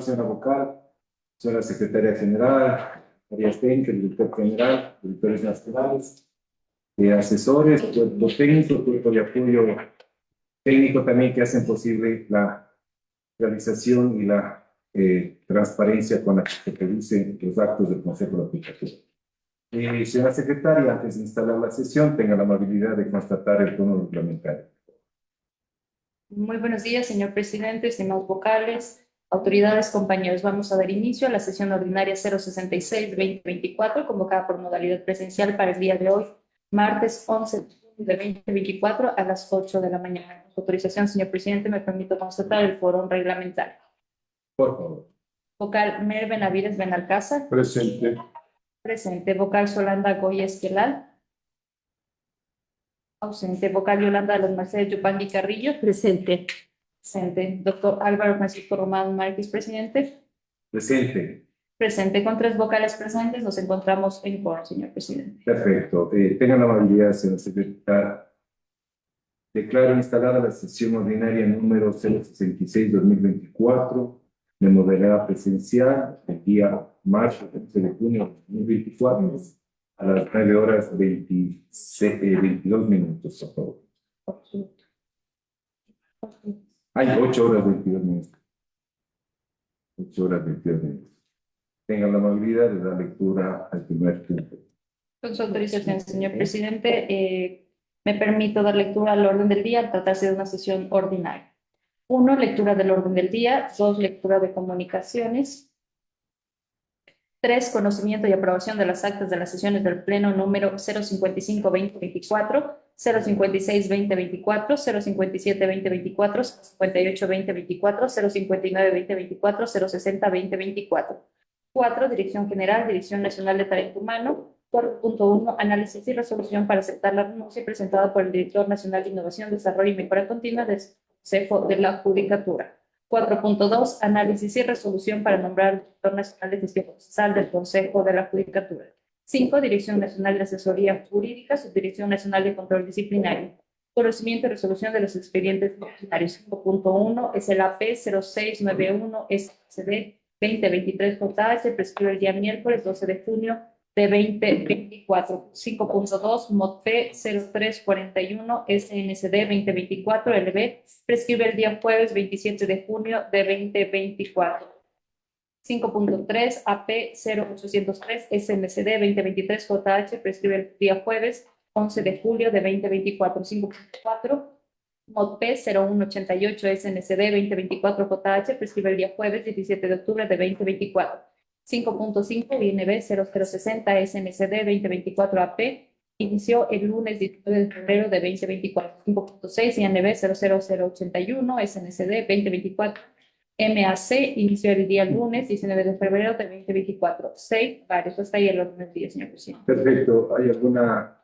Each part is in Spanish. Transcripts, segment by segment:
Señora vocal, señora secretaria general, María Stein, el director general, directores nacionales, asesores, cuerpo técnico, cuerpo de apoyo técnico también que hacen posible la realización y la transparencia con la que se producen los actos del Consejo de Aplicación. Señora secretaria, antes de instalar la sesión, tenga la amabilidad de constatar el tono reglamentario. Muy buenos días, señor presidente, estimados vocales, autoridades, compañeros. Vamos a dar inicio a la sesión ordinaria 066-2024, convocada por modalidad presencial para el día de hoy, martes 11 de junio de 2024 a las 8 de la mañana. Con su autorización, señor presidente, me permito constatar el foro reglamentario. Por favor. Vocal Mer Benavides Benalcázar. Presente. Presente. Vocal Solanda Goya Esquelal. Ausente. Vocal Yolanda de los Mercedes Yupangui Carrillo. Presente. Presente. Doctor Álvaro Francisco Román Márquez, presidente. Presente. Presente. Con 3 vocales presentes nos encontramos en quórum, señor presidente. Perfecto. Tengan la amabilidad, señora secretaria. Declaro instalada la sesión ordinaria número 066-2024 de modalidad presencial el día martes 11 de junio de 2024 a las 9 horas 22 minutos, por favor. Hay 8 horas 22 minutos. 8 horas 22 minutos. Tengan la amabilidad de dar lectura al primer punto. Con su autorización, señor presidente, me permito dar lectura al orden del día al tratarse de una sesión ordinaria. 1, lectura del orden del día. 2, lectura de comunicaciones. 3, conocimiento y aprobación de las actas de las sesiones del Pleno número 055-2024, 056-2024, 057-2024, 058-2024, 059-2024, 060-2024. 4, Dirección General, Dirección Nacional de Talento Humano. 4.1, análisis y resolución para aceptar la renuncia presentada por el Director Nacional de Innovación, Desarrollo y Mejora Continua del Consejo de la Judicatura. 4.2, análisis y resolución para nombrar al Director Nacional de Gestión Procesal del Consejo de la Judicatura. 5, Dirección Nacional de Asesoría Jurídica, Subdirección Nacional de Control Disciplinario. Conocimiento y resolución de los expedientes disciplinarios. 5.1 es el AP 0691 SCD 2023 JH, prescribe el día miércoles 12 de junio de 2024. 5.2, MOTP 0341 SNCD 2024 LB, prescribe el día jueves 27 de junio de 2024. 5.3, AP 0803 SNCD 2023 JH, prescribe el día jueves 11 de julio de 2024. 5.4, MOTP 0188 SNCD 2024 JH, prescribe el día jueves 17 de octubre de 2024. 5.5, INB 0060 SNCD 2024 AP, inició el lunes 19 de febrero de 2024. 5.6, INB 00081 SNCD 2024 MAC, inició el día lunes 19 de febrero de 2024. 6, varios. Hasta ahí el orden del día, señor presidente. Perfecto. ¿Hay alguna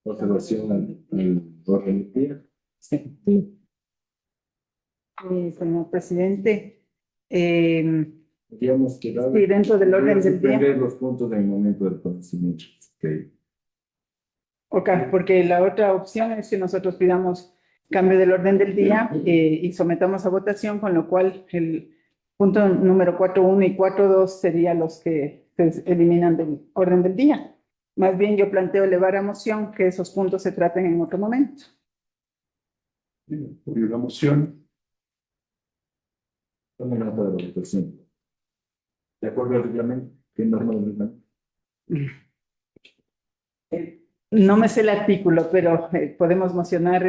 observación al orden del día? Sí. Señor presidente, Digamos que sí, dentro del orden del día. Los puntos en el momento del conocimiento. Okay. Ok, porque la otra opción es que nosotros pidamos cambio del orden del día y sometamos a votación, con lo cual el punto número 4.1 y 4.2 serían los que se eliminan del orden del día. Más bien yo planteo elevar a moción que esos puntos se traten en otro momento. Por la moción. Tome nota de la votación. De acuerdo al reglamento, ¿qué norma del reglamento? No me sé el artículo, pero podemos mocionar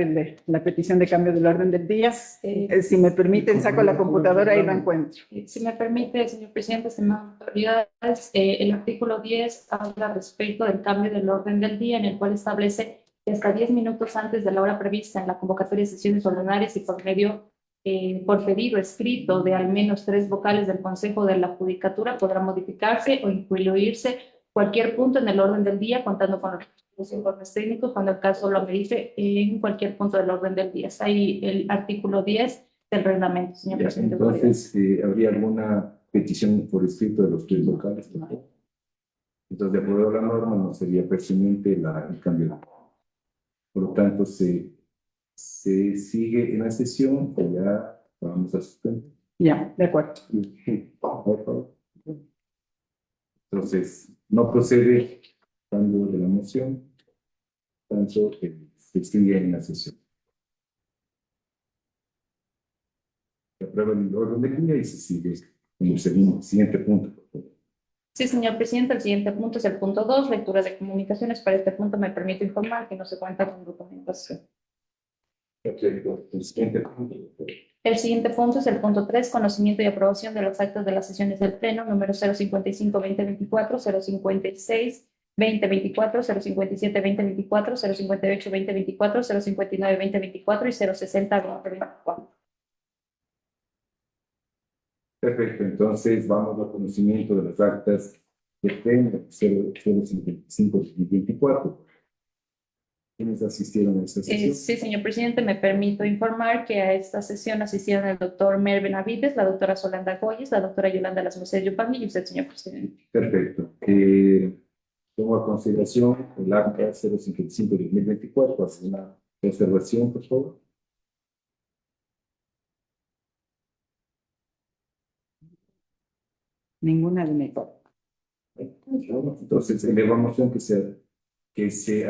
la petición de cambio del orden del día. Si me permiten, saco la computadora y lo encuentro. Si me permite, señor presidente, estimadas autoridades, el artículo 10 habla respecto del cambio del orden del día, en el cual establece que hasta 10 minutos antes de la hora prevista en la convocatoria de sesiones ordinarias y por medio, por pedido escrito de al menos 3 vocales del Consejo de la Judicatura, podrá modificarse o incluirse cualquier punto en el orden del día, contando con los informes técnicos, cuando el caso lo merite, en cualquier punto del orden del día. Está ahí el artículo 10 del reglamento, señor presidente. Entonces, ¿habría alguna petición por escrito de los 3 vocales? Entonces, de acuerdo a la norma, no sería pertinente el cambio. Por lo tanto, se sigue en la sesión, que ya vamos a suspender. Ya, de acuerdo. Entonces, no procede cambio de la moción, tanto que se escribe en la sesión. Se aprueba el orden del día y se sigue en el siguiente punto, por favor. Sí, señor presidente, el siguiente punto es el punto 2, lectura de comunicaciones. Para este punto me permito informar que no se cuenta con documentación. Perfecto. El siguiente punto, por favor. El siguiente punto es el punto 3, conocimiento y aprobación de los actos de las sesiones del Pleno, número 055-2024, 056-2024, 057-2024, 058-2024, 059-2024 y 060-2024. Perfecto, entonces vamos al conocimiento de las actas de pleno 055-2024. ¿Quiénes asistieron a esta sesión? Sí, señor presidente, me permito informar que a esta sesión asistieron el doctor Mer Benavides, la doctora Solanda Goyes, la doctora Yolanda Las Mercedes Yupanqui y usted, señor presidente. Perfecto. Tomo a consideración el acta 055-2024. Hace una observación, por favor. Ninguna de mi parte. Entonces, elevamos que se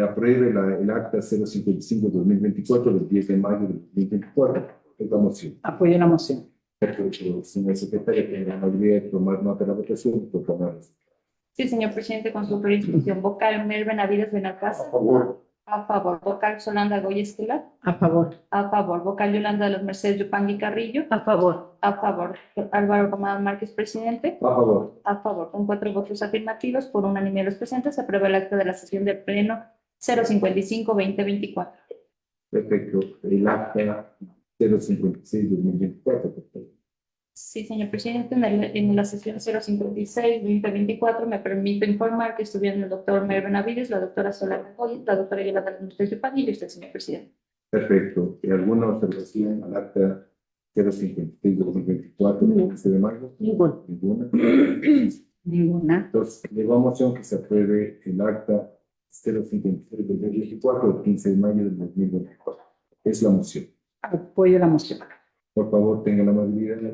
apruebe el acta 055-2024 del 10 de mayo de 2024. Es la moción. Apoyo la moción. Perfecto. Señor secretario, tiene la amabilidad de tomar nota de la votación, por favor. Sí, señor presidente, con su jurisdicción vocal, Mer Benavides Benalcázar. A favor. A favor, vocal Solanda Goyes Esquela. A favor. A favor, vocal Yolanda Las Mercedes Yupanqui Carrillo. A favor. A favor, Álvaro Román Márquez, presidente. A favor. A favor, con 4 votos afirmativos, por unanimidad de los presentes, se aprueba el acta de la sesión del Pleno 055-2024. Perfecto. El acta 056-2024, por favor. Sí, señor presidente, en la sesión 056-2024 me permito informar que estuvieron el doctor Mer Benavides, la doctora Solana Goyes, la doctora Yolanda Las Mercedes Yupanqui y usted, señor presidente. Perfecto. ¿Alguna observación al acta 056-2024 del 15 de mayo? Ninguna. Ninguna. Ninguna. Entonces, elevamos moción que se apruebe el acta 056-2024 del 15 de mayo del 2024. Es la moción. Apoyo la moción. Por favor, tenga la amabilidad de la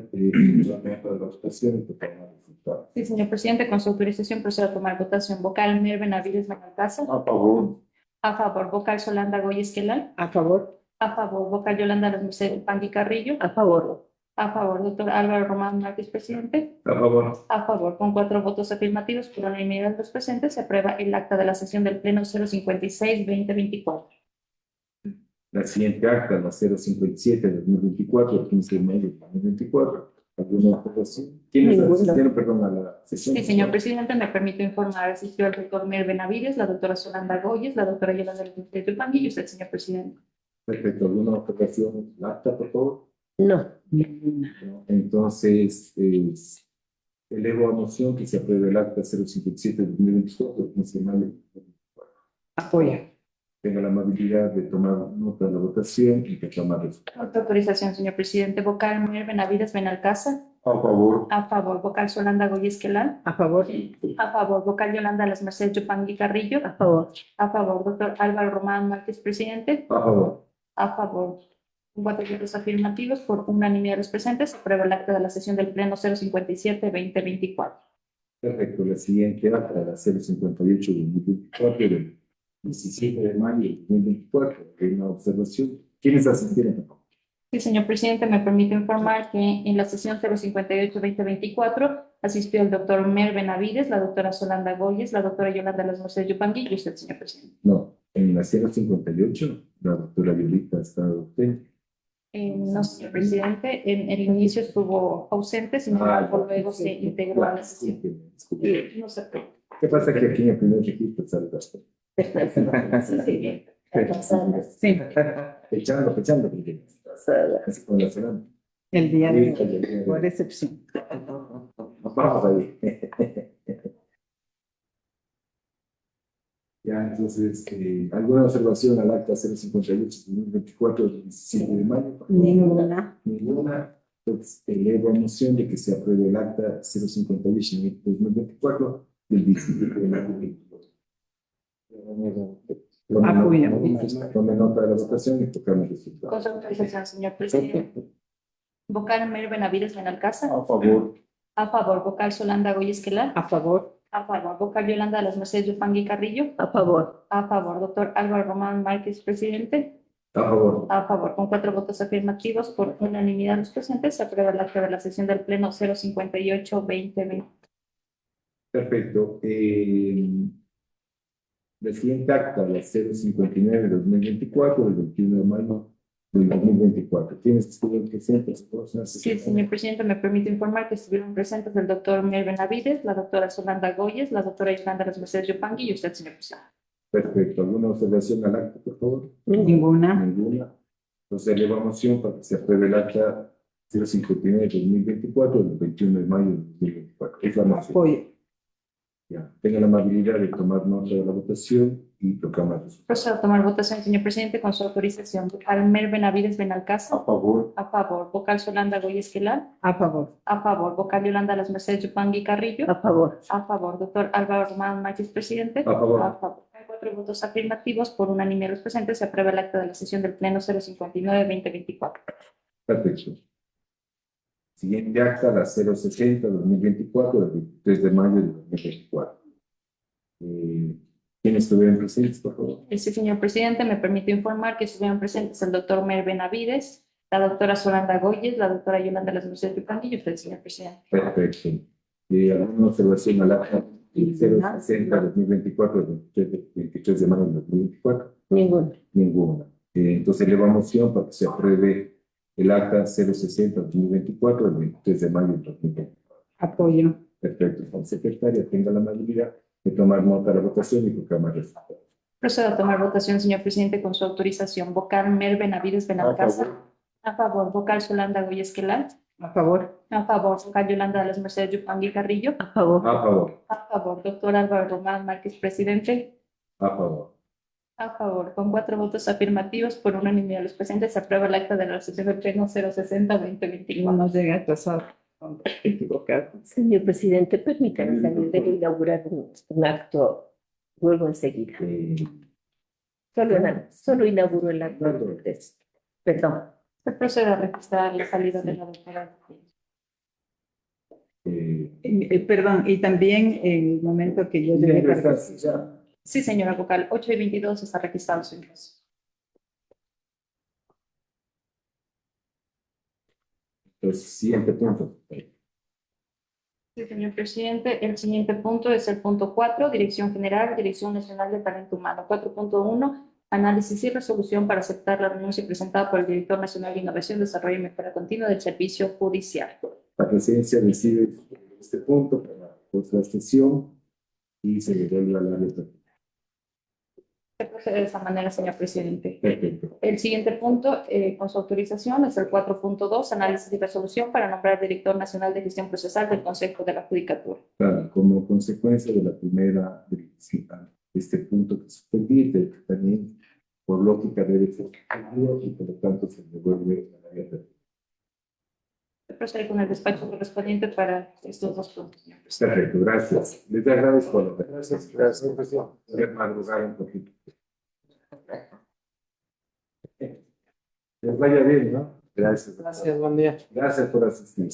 nota de la votación y proclamar el resultado. Sí, señor presidente, con su autorización procedo a tomar votación vocal Mer Benavides Benalcázar. A favor. A favor, vocal Solanda Goyes Esquelal. A favor. A favor, vocal Yolanda Las Mercedes Yupanqui Carrillo. A favor. A favor, doctor Álvaro Román Márquez, presidente. A favor. A favor, con 4 votos afirmativos por unanimidad de los presentes, se aprueba el acta de la sesión del Pleno 056-2024. La siguiente acta, la 057-2024, el 15 de mayo de 2024. ¿Alguna observación? ¿Quiénes Ninguna. asistieron, perdón, a la sesión? Sí, señor presidente, me permito informar, asistió el doctor Mer Benavides, la doctora Solanda Goyes, la doctora Yolanda Las Mercedes Yupanqui y usted, señor presidente. Perfecto. ¿Alguna observación al acta, por favor? No. Ninguna. No. Entonces, elevo a moción que se apruebe el acta 057-2024, el 15 de mayo. Apoyo. Tenga la amabilidad de tomar nota de la votación y proclamar el resultado. Con tu autorización, señor presidente, vocal Mer Benavides Benalcázar. A favor. A favor, vocal Solanda Goyes Esquelal. A favor. A favor, vocal Yolanda Las Mercedes Yupanqui Carrillo. A favor. A favor, doctor Álvaro Román Márquez, presidente. A favor. A favor, con 4 votos afirmativos por unanimidad de los presentes, se aprueba el acta de la sesión del Pleno 057-2024. Perfecto. La siguiente acta, la 058-2024, del 17 de mayo de 2024. Hay una observación. ¿Quiénes asistieron? Sí, señor presidente, me permito informar que en la sesión 058-2024 asistió el doctor Mer Benavides, la doctora Solanda Goyes, la doctora Yolanda Las Mercedes Yupanqui y usted, señor presidente. No. En la 058, la doctora Violeta está ausente. No, señor presidente, en el inicio estuvo ausente, sin embargo, luego se integró a la sesión. Disculpe. No se preocupe. ¿Qué pasa que aquí en el primer registro sale bastante? Sí, Sí. Echando, porque así con la semana. El día de Sí, hoy. Por excepción. Vamos ahí. Ya, entonces, ¿alguna observación al acta 058-2024 del 17 de mayo? Ninguna. Ninguna. Entonces, elevo a moción de que se apruebe el acta 058-2024 del 17 de mayo de 2024. Apoyo. Tome nota de la votación y tocamos el resultado. Con su autorización, señor presidente. Vocal Mer Benavides Benalcázar. A favor. A favor. Vocal Solanda Goya Esquelar. A favor. A favor. Vocal Yolanda de las Mercedes Yupangui Carrillo. A favor. A favor. Doctor Álvaro Román Márquez, presidente. A favor. A favor. Con 4 votos afirmativos por unanimidad de los presentes, se aprueba el acta de la sesión del Pleno 058-2020. Perfecto. La siguiente acta, la 059-2024, del 21 de mayo del 2024. ¿Tienes que estuviera presentes? Sí, señor presidente, me permite informar que estuvieron presentes el doctor Mer Benavides, la doctora Solanda Goyes, la doctora Yolanda de las Mercedes Yupangui y usted, señor presidente. Perfecto. ¿Alguna observación al acta, por favor? Ninguna. Ninguna. Entonces, eleva moción para que se apruebe el acta 059-2024 del 21 de mayo del 2024. Es la moción. Apoyo. Ya. Tenga la amabilidad de tomar nota de la votación y proclamar los resultados. Procedo a tomar votación, señor presidente, con su autorización. Vocal Mer Benavides Benalcázar. A favor. A favor. Vocal Solanda Goyes Esquelar. A favor. A favor. Vocal Yolanda de las Mercedes Yupangui Carrillo. A favor. A favor. Doctor Álvaro Román Márquez, presidente. A favor. A favor. Con 4 votos afirmativos por unanimidad de los presentes, se aprueba el acta de la sesión del Pleno 059-2024. Perfecto. Siguiente acta, la 060-2024, del 23 de mayo del 2024. ¿Quiénes estuvieron presentes, por favor? Sí, señor presidente, me permite informar que estuvieron presentes el doctor Mer Benavides, la doctora Solanda Goyes, la doctora Yolanda de las Mercedes Yupangui y usted, señor presidente. Perfecto. ¿Alguna observación al acta 060-2024, del 23 de mayo del 2024? Ninguna. Ninguna. Entonces, eleva moción para que se apruebe el acta 060-2024 del 23 de mayo del 2024. Apoyo. Perfecto. Señor secretaria, tenga la amabilidad de tomar nota de la votación y proclamar resultados. Procedo a tomar votación, señor presidente, con su autorización. Vocal Mer Benavides Benalcázar. A favor. Vocal Solanda Goyes Esquelar. A favor. A favor. Vocal Yolanda de las Mercedes Yupangui Carrillo. A favor. A favor. A favor. Doctor Álvaro Román Márquez, presidente. A favor. A favor. Con 4 votos afirmativos por unanimidad de los presentes, se aprueba el acta de la sesión del Pleno 060-2024. No nos llega atrasado. Equivocado. Señor presidente, permítame salir de inaugurar un acto luego enseguida. Solo inauguro el acto. Perdón. Se procede a registrar la salida de la doctora. Perdón, y también en el momento que yo llegué para Sí, señora vocal. 8:22 está registrado su ingreso. Entonces, siguiente punto. Sí, señor presidente. El siguiente punto es el punto 4, Dirección General, Dirección Nacional de Talento Humano. 4.1, análisis y resolución para aceptar la renuncia presentada por el Director Nacional de Innovación, Desarrollo y Mejora Continua del Servicio Judicial. La presidencia decide este punto para otra sesión y se devuelve al área. Se procede de esa manera, señor presidente. Perfecto. El siguiente punto, con su autorización, es el 4.2, análisis y resolución para nombrar Director Nacional de Gestión Procesal del Consejo de la Judicatura. Claro, como consecuencia de la primera cita, este punto que se permite, también por lógica debe ser suspendido y por lo tanto se devuelve al área. Se procede con el despacho correspondiente para estos 2 puntos, señor presidente. Perfecto, gracias. Les agradezco la gracias. Gracias. Voy a madrugar un poquito. Les vaya bien, ¿no? Gracias. Gracias, buen día. Gracias por asistir.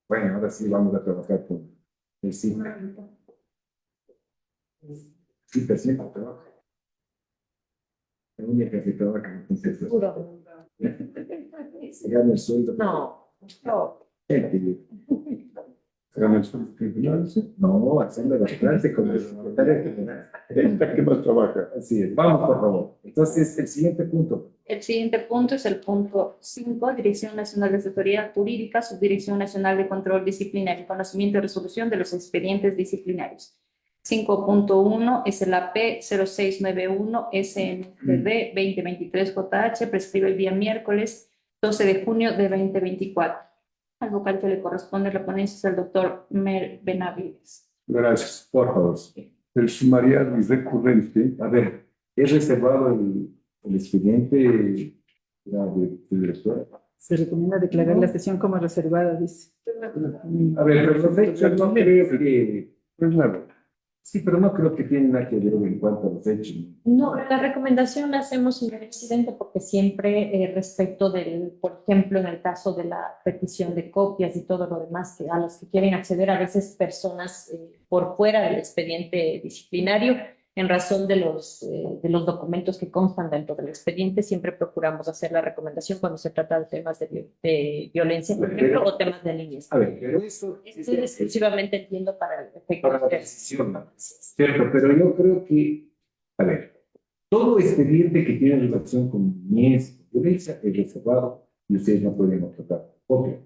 Bueno, ahora sí vamos a trabajar con el CIPA. CIPA siempre trabaja. La única que trabaja con CIPA. Se gana el sueldo. No. ¿Se gana el sueldo? No, haciendo bastante con el secretario general. ¿Qué más trabaja? Así es. Vamos, por favor. Entonces, el siguiente punto. El siguiente punto es el punto 5, Dirección Nacional de Asesoría Jurídica, Subdirección Nacional de Control Disciplinario, conocimiento y resolución de los expedientes disciplinarios. 5.1 es el AP 0691 SNCD 2023 JH, prescribe el día miércoles 12 de junio de 2024. Al vocal que le corresponde la ponencia es el doctor Mer Benavides. Gracias. Por favor. El sumarial recurrente. A ver, ¿es reservado el expediente del director? Se recomienda declarar la sesión como reservada, dice. A ver, pero no creo que... Pues nada. Sí, pero no creo que tiene nada que ver en cuanto a los hechos. No, la recomendación la hacemos, señor presidente, porque siempre respecto del, por ejemplo, en el caso de la petición de copias y todo lo demás que a los que quieren acceder, a veces personas por fuera del expediente disciplinario, en razón de los documentos que constan dentro del expediente, siempre procuramos hacer la recomendación cuando se trata de temas de violencia, por ejemplo, o temas de líneas. A ver, pero eso Esto exclusivamente entiendo para el efecto para la decisión, ¿no? Cierto, pero yo creo que, a ver, todo expediente que tiene relación con niñez, con violencia, es reservado y ustedes no pueden otorgar copia.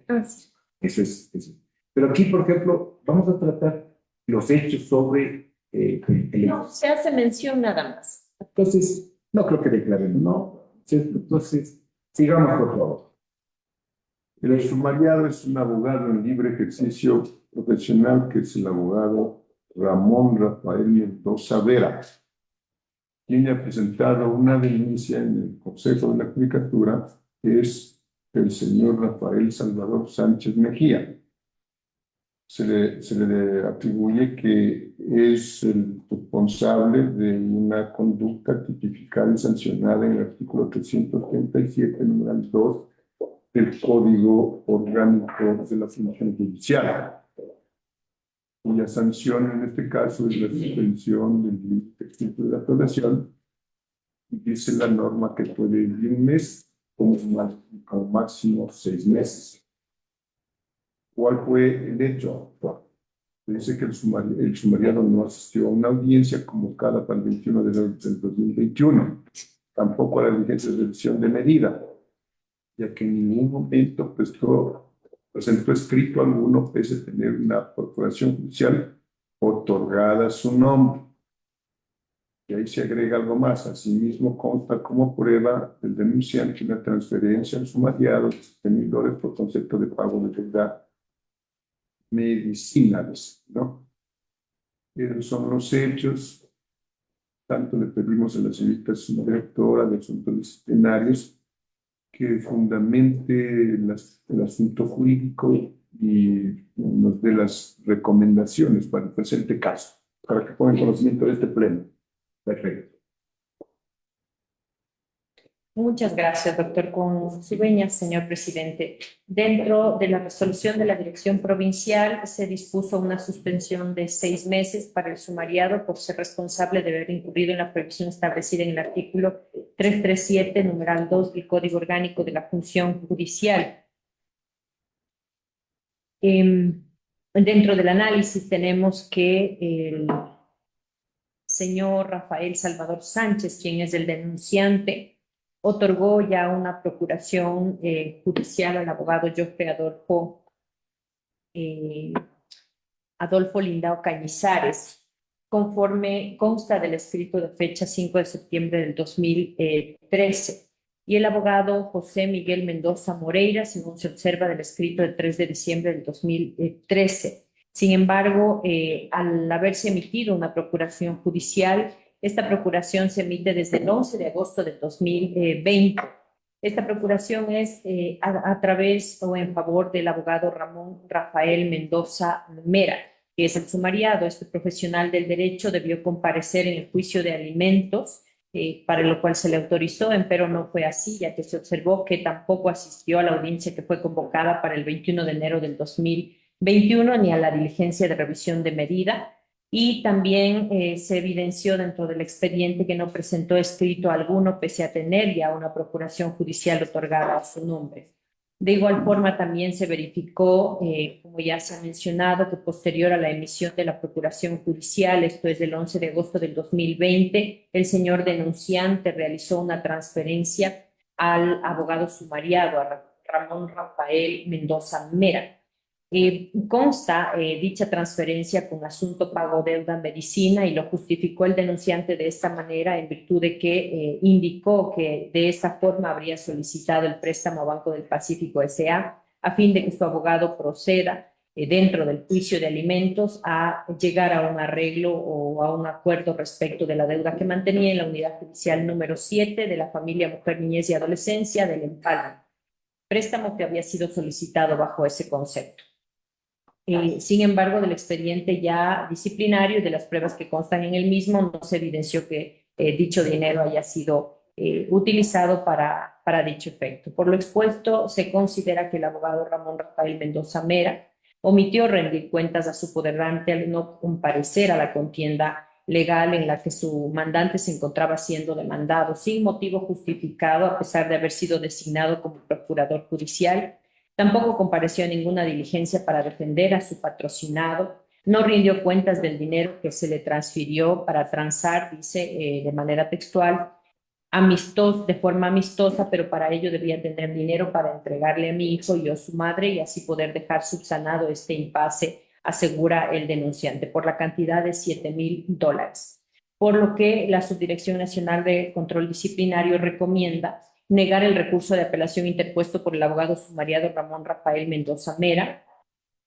Eso es, eso. Pero aquí, por ejemplo, vamos a tratar los hechos sobre No, se hace mención nada más. Entonces, no creo que declaren, ¿no? ¿Cierto? Entonces, sigamos, por favor. El sumariado es un abogado en libre ejercicio profesional que es el abogado Ramón Rafael Mendoza Vera, quien ha presentado una denuncia en el Consejo de la Judicatura, que es el señor Rafael Salvador Sánchez Mejía. Se le atribuye que es el responsable de una conducta tipificada y sancionada en el artículo 337, numeral 2 del Código Orgánico de la Función Judicial, cuya sanción en este caso es la suspensión del límite estricto de la población, y dice la norma que puede ir de un mes como máximo 6 meses. ¿Cuál fue el hecho? Dice que el sumariado no asistió a una audiencia convocada para el 21 de enero del 2021, tampoco a la diligencia de revisión de medida, ya que en ningún momento presentó escrito alguno pese a tener una procuración judicial otorgada a su nombre. Y ahí se agrega algo más. Asimismo, consta como prueba del denunciante una transferencia al sumariado de $7,000 por concepto de pago de deuda medicinales, ¿no? Esos son los hechos. Tanto le pedimos a la señorita subdirectora de asuntos disciplinarios que fundamente el asunto jurídico y nos dé las recomendaciones para el presente caso, para que pongan conocimiento de este pleno. Perfecto. Muchas gracias, doctor. Con su venia, señor presidente. Dentro de la resolución de la Dirección Provincial se dispuso una suspensión de 6 meses para el sumariado por ser responsable de haber incurrido en la prohibición establecida en el artículo 337, numeral 2 del Código Orgánico de la Función Judicial. Dentro del análisis tenemos que el señor Rafael Salvador Sánchez, quien es el denunciante, otorgó ya una procuración judicial al abogado Joffre Adolfo Lindao Cañizares, conforme consta del escrito de fecha 5 de septiembre del 2013, y el abogado José Miguel Mendoza Moreira, según se observa del escrito del 3 de diciembre del 2013. Sin embargo, al haberse emitido una procuración judicial, esta procuración se emite desde el 11 de agosto del 2020. Esta procuración es a través o en favor del abogado Ramón Rafael Mendoza Mera, que es el sumariado. Este profesional del derecho debió comparecer en el juicio de alimentos, para lo cual se le autorizó, pero no fue así, ya que se observó que tampoco asistió a la audiencia que fue convocada para el 21 de enero del 2021, ni a la diligencia de revisión de medida. Y también se evidenció dentro del expediente que no presentó escrito alguno pese a tener ya una procuración judicial otorgada a su nombre. De igual forma también se verificó, como ya se ha mencionado, que posterior a la emisión de la procuración judicial, esto es del 11 de agosto del 2020, el señor denunciante realizó una transferencia al abogado sumariado, a Ramón Rafael Mendoza Mera. Consta dicha transferencia con asunto pago deuda medicina y lo justificó el denunciante de esta manera en virtud de que indicó que de esta forma habría solicitado el préstamo a Banco del Pacífico S.A. a fin de que su abogado proceda dentro del juicio de alimentos a llegar a un arreglo o a un acuerdo respecto de la deuda que mantenía en la unidad judicial número 7 de la familia Mujer, Niñez y Adolescencia del Empalme, préstamo que había sido solicitado bajo ese concepto. Sin embargo, del expediente ya disciplinario y de las pruebas que constan en el mismo, no se evidenció que dicho dinero haya sido utilizado para dicho efecto. Por lo expuesto, se considera que el abogado Ramón Rafael Mendoza Mera omitió rendir cuentas a su poderante al no comparecer a la contienda legal en la que su mandante se encontraba siendo demandado sin motivo justificado, a pesar de haber sido designado como procurador judicial. Tampoco compareció a ninguna diligencia para defender a su patrocinado. No rindió cuentas del dinero que se le transfirió para transar, dice de manera textual, de forma amistosa, pero para ello debía tener dinero para entregarle a mi hijo y yo su madre y así poder dejar subsanado este impasse, asegura el denunciante, por la cantidad de $7,000. Por lo que la Subdirección Nacional de Control Disciplinario recomienda negar el recurso de apelación interpuesto por el abogado sumariado Ramón Rafael Mendoza Mera.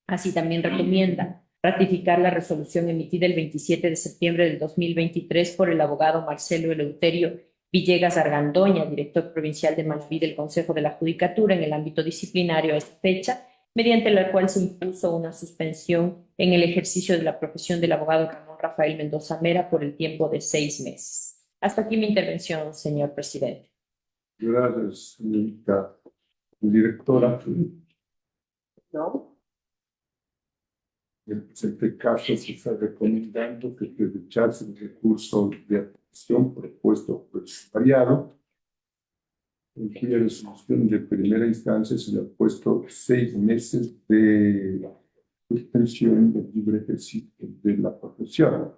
Así también recomienda ratificar la resolución emitida el 27 de septiembre del 2023 por el abogado Marcelo Eleuterio Villegas Argandoña, director provincial de Manabí del Consejo de la Judicatura en el ámbito disciplinario a esta fecha, mediante la cual se impuso una suspensión en el ejercicio de la profesión del abogado Ramón Rafael Mendoza Mera por el tiempo de 6 meses. Hasta aquí mi intervención, señor presidente. Gracias, señorita directora. ¿No? En este caso se está recomendando que se rechace el recurso de apelación propuesto por el variado, en cuya resolución de primera instancia se le ha puesto 6 meses de suspensión del libre ejercicio de la profesión.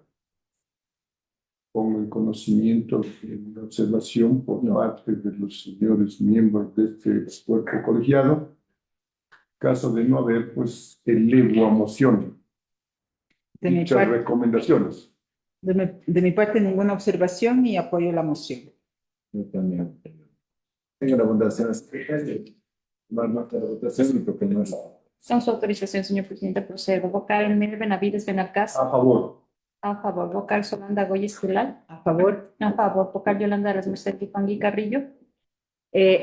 Pongo en conocimiento de una observación por parte de los señores miembros de este cuerpo colegiado. Caso de no haber, pues elevo a moción De mi dichas parte, recomendaciones. de mi parte, ninguna observación y apoyo la moción. Yo también. Tengo la abundancia de tomar nota de la votación y proponer la. Con su autorización, señor presidente, procedo. Vocal Miguel Benavides Benalcaz. A favor. A favor. Vocal Solanda Goyes Culal. A favor. A favor. Vocal Yolanda Rasmussen Tipangui Carrillo.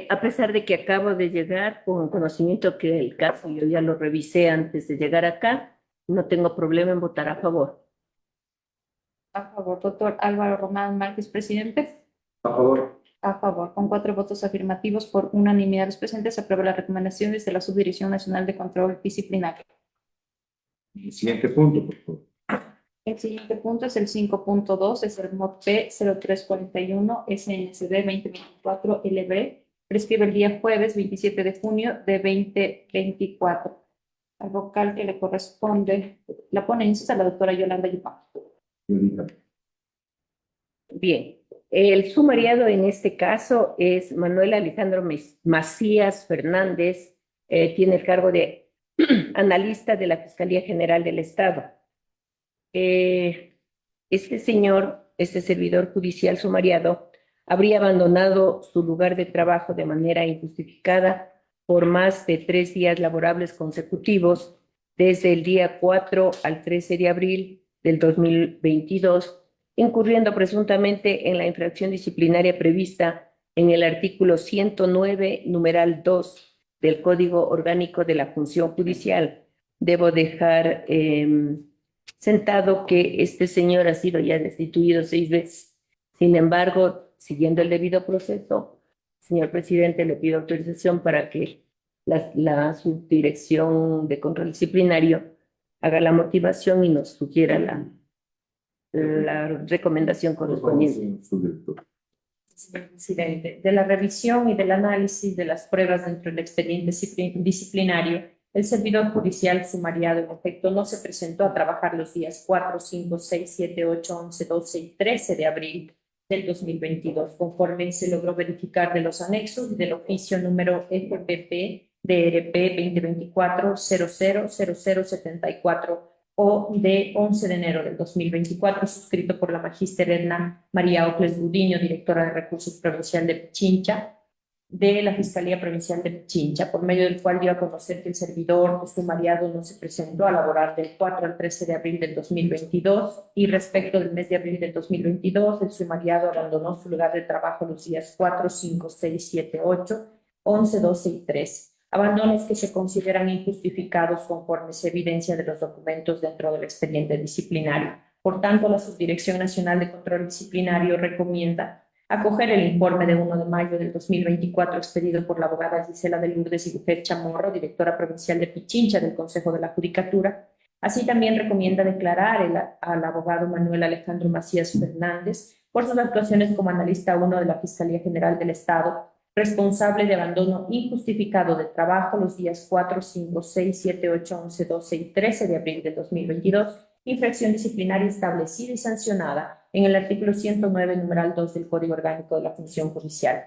A pesar de que acabo de llegar con conocimiento que el caso yo ya lo revisé antes de llegar acá, no tengo problema en votar a favor. A favor. Doctor Álvaro Román Márquez, presidente. A favor. A favor. Con 4 votos afirmativos por unanimidad de los presentes, se aprueba las recomendaciones de la Subdirección Nacional de Control Disciplinario. El siguiente punto, por favor. El siguiente punto es el 5.2, es el MOD P 0341 SNCD 2024 LB. Prescribe el día jueves 27 de junio de 2024. Al vocal que le corresponde, la ponencia es a la doctora Yolanda Yupán. Señorita. Bien, el sumariado en este caso es Manuel Alejandro Macías Fernández, tiene el cargo de analista de la Fiscalía General del Estado. Este señor, este servidor judicial sumariado, habría abandonado su lugar de trabajo de manera injustificada por más de 3 días laborables consecutivos, desde el día 4 al 13 de abril del 2022, incurriendo presuntamente en la infracción disciplinaria prevista en el artículo 109, numeral 2 del Código Orgánico de la Función Judicial. Debo dejar sentado que este señor ha sido ya destituido 6 veces. Sin embargo, siguiendo el debido proceso, señor presidente, le pido autorización para que la Subdirección de Control Disciplinario haga la motivación y nos sugiera la recomendación correspondiente. Señor presidente, de la revisión y del análisis de las pruebas dentro del expediente disciplinario, el servidor judicial sumariado en efecto no se presentó a trabajar los días 4, 5, 6, 7, 8, 11, 12 y 13 de abril del 2022, conforme se logró verificar de los anexos y del oficio número FPP DRP 2024-000074 o de 11 de enero del 2024, suscrito por la magíster Edna María Ocles Gudiño, directora de Recursos Provincial de Pichincha, de la Fiscalía Provincial de Pichincha, por medio del cual dio a conocer que el servidor sumariado no se presentó a laborar del 4 al 13 de abril del 2022 y respecto del mes de abril del 2022, el sumariado abandonó su lugar de trabajo los días 4, 5, 6, 7, 8, 11, 12 y 13. abandonos que se consideran injustificados conforme se evidencia de los documentos dentro del expediente disciplinario. Por tanto, la Subdirección Nacional de Control Disciplinario recomienda acoger el informe de 1 de mayo del 2024 expedido por la abogada Gisela de Lourdes y Bujet Chamorro, directora provincial de Pichincha del Consejo de la Judicatura. Así también recomienda declarar al abogado Manuel Alejandro Macías Fernández por sus actuaciones como analista 1 de la Fiscalía General del Estado, responsable de abandono injustificado de trabajo los días 4, 5, 6, 7, 8, 11, 12 y 13 de abril de 2022, infracción disciplinaria establecida y sancionada en el artículo 109, numeral 2 del Código Orgánico de la Función Judicial.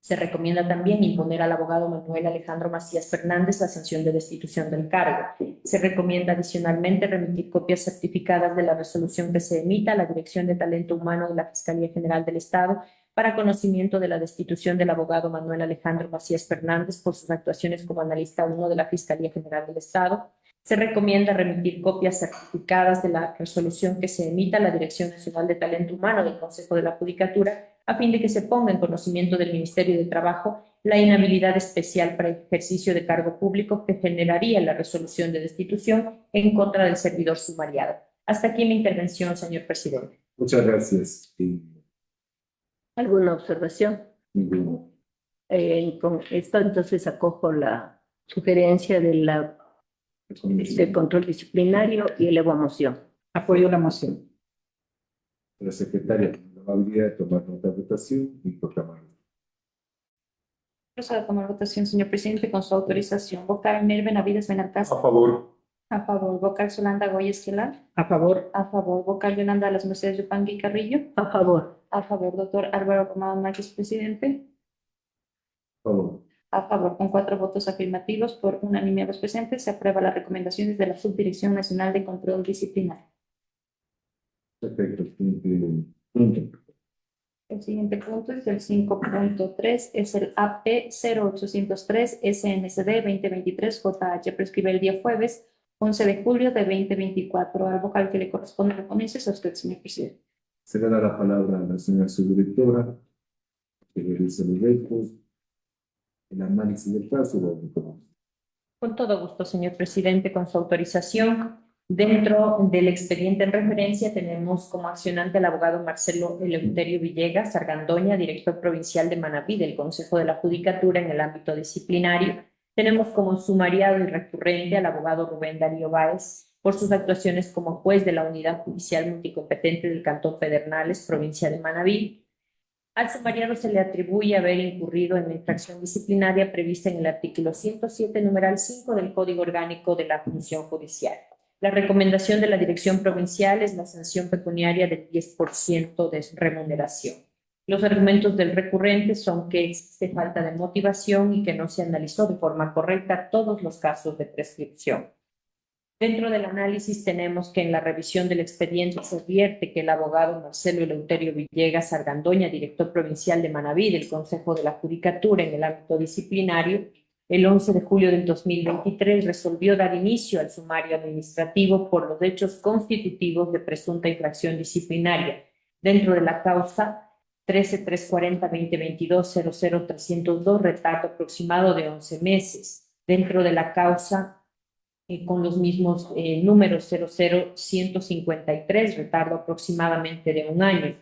Se recomienda también imponer al abogado Manuel Alejandro Macías Fernández la sanción de destitución del cargo. Se recomienda adicionalmente remitir copias certificadas de la resolución que se emita a la Dirección de Talento Humano de la Fiscalía General del Estado para conocimiento de la destitución del abogado Manuel Alejandro Macías Fernández por sus actuaciones como analista 1 de la Fiscalía General del Estado. Se recomienda remitir copias certificadas de la resolución que se emita a la Dirección Nacional de Talento Humano del Consejo de la Judicatura a fin de que se ponga en conocimiento del Ministerio de Trabajo la inhabilidad especial para el ejercicio de cargo público que generaría la resolución de destitución en contra del servidor sumariado. Hasta aquí mi intervención, señor presidente. Muchas gracias. ¿Alguna observación? Ninguno. Con esto entonces acojo la sugerencia del control disciplinario y elevo a moción. Apoyo la moción. La secretaria tiene la amabilidad de tomar nota de votación y proclamarlo. Procedo a tomar votación, señor presidente, con su autorización. Vocal Mir Benavides Benalcázar. A favor. A favor. Vocal Solanda Goya Esquelar. A favor. A favor. Vocal Yolanda de las Mercedes Yupangui Carrillo. A favor. A favor. Doctor Álvaro Román Márquez, presidente. Por favor. A favor, con 4 votos afirmativos por unanimidad de los presentes, se aprueba las recomendaciones de la Subdirección Nacional de Control Disciplinario. Perfecto. Siguiente punto. El siguiente punto es el 5.3, es el AP 0803 SNCD 2023 JH, prescribe el día jueves 11 de julio de 2024. Al vocal que le corresponde la ponencia es a usted, señor presidente. Se le da la palabra a la señora subdirectora, que realiza los hechos, el análisis del caso. Con todo gusto, señor presidente, con su autorización. Dentro del expediente en referencia tenemos como accionante al abogado Marcelo Eleuterio Villegas Argandoña, director provincial de Manabí del Consejo de la Judicatura en el ámbito disciplinario. Tenemos como sumariado y recurrente al abogado Rubén Darío Báez por sus actuaciones como juez de la Unidad Judicial Multicompetente del Cantón Pedernales, provincia de Manabí. Al sumariado se le atribuye haber incurrido en la infracción disciplinaria prevista en el artículo 107, numeral 5 del Código Orgánico de la Función Judicial. La recomendación de la Dirección Provincial es la sanción pecuniaria del 10% de remuneración. Los argumentos del recurrente son que existe falta de motivación y que no se analizó de forma correcta todos los casos de prescripción. Dentro del análisis tenemos que en la revisión del expediente se advierte que el abogado Marcelo Eleuterio Villegas Argandoña, director provincial de Manabí del Consejo de la Judicatura en el ámbito disciplinario, el 11 de julio del 2023 resolvió dar inicio al sumario administrativo por los hechos constitutivos de presunta infracción disciplinaria dentro de la causa 13-340-2022-00302, retardo aproximado de 11 meses. Dentro de la causa con los mismos números 00153, retardo aproximadamente de 1 año.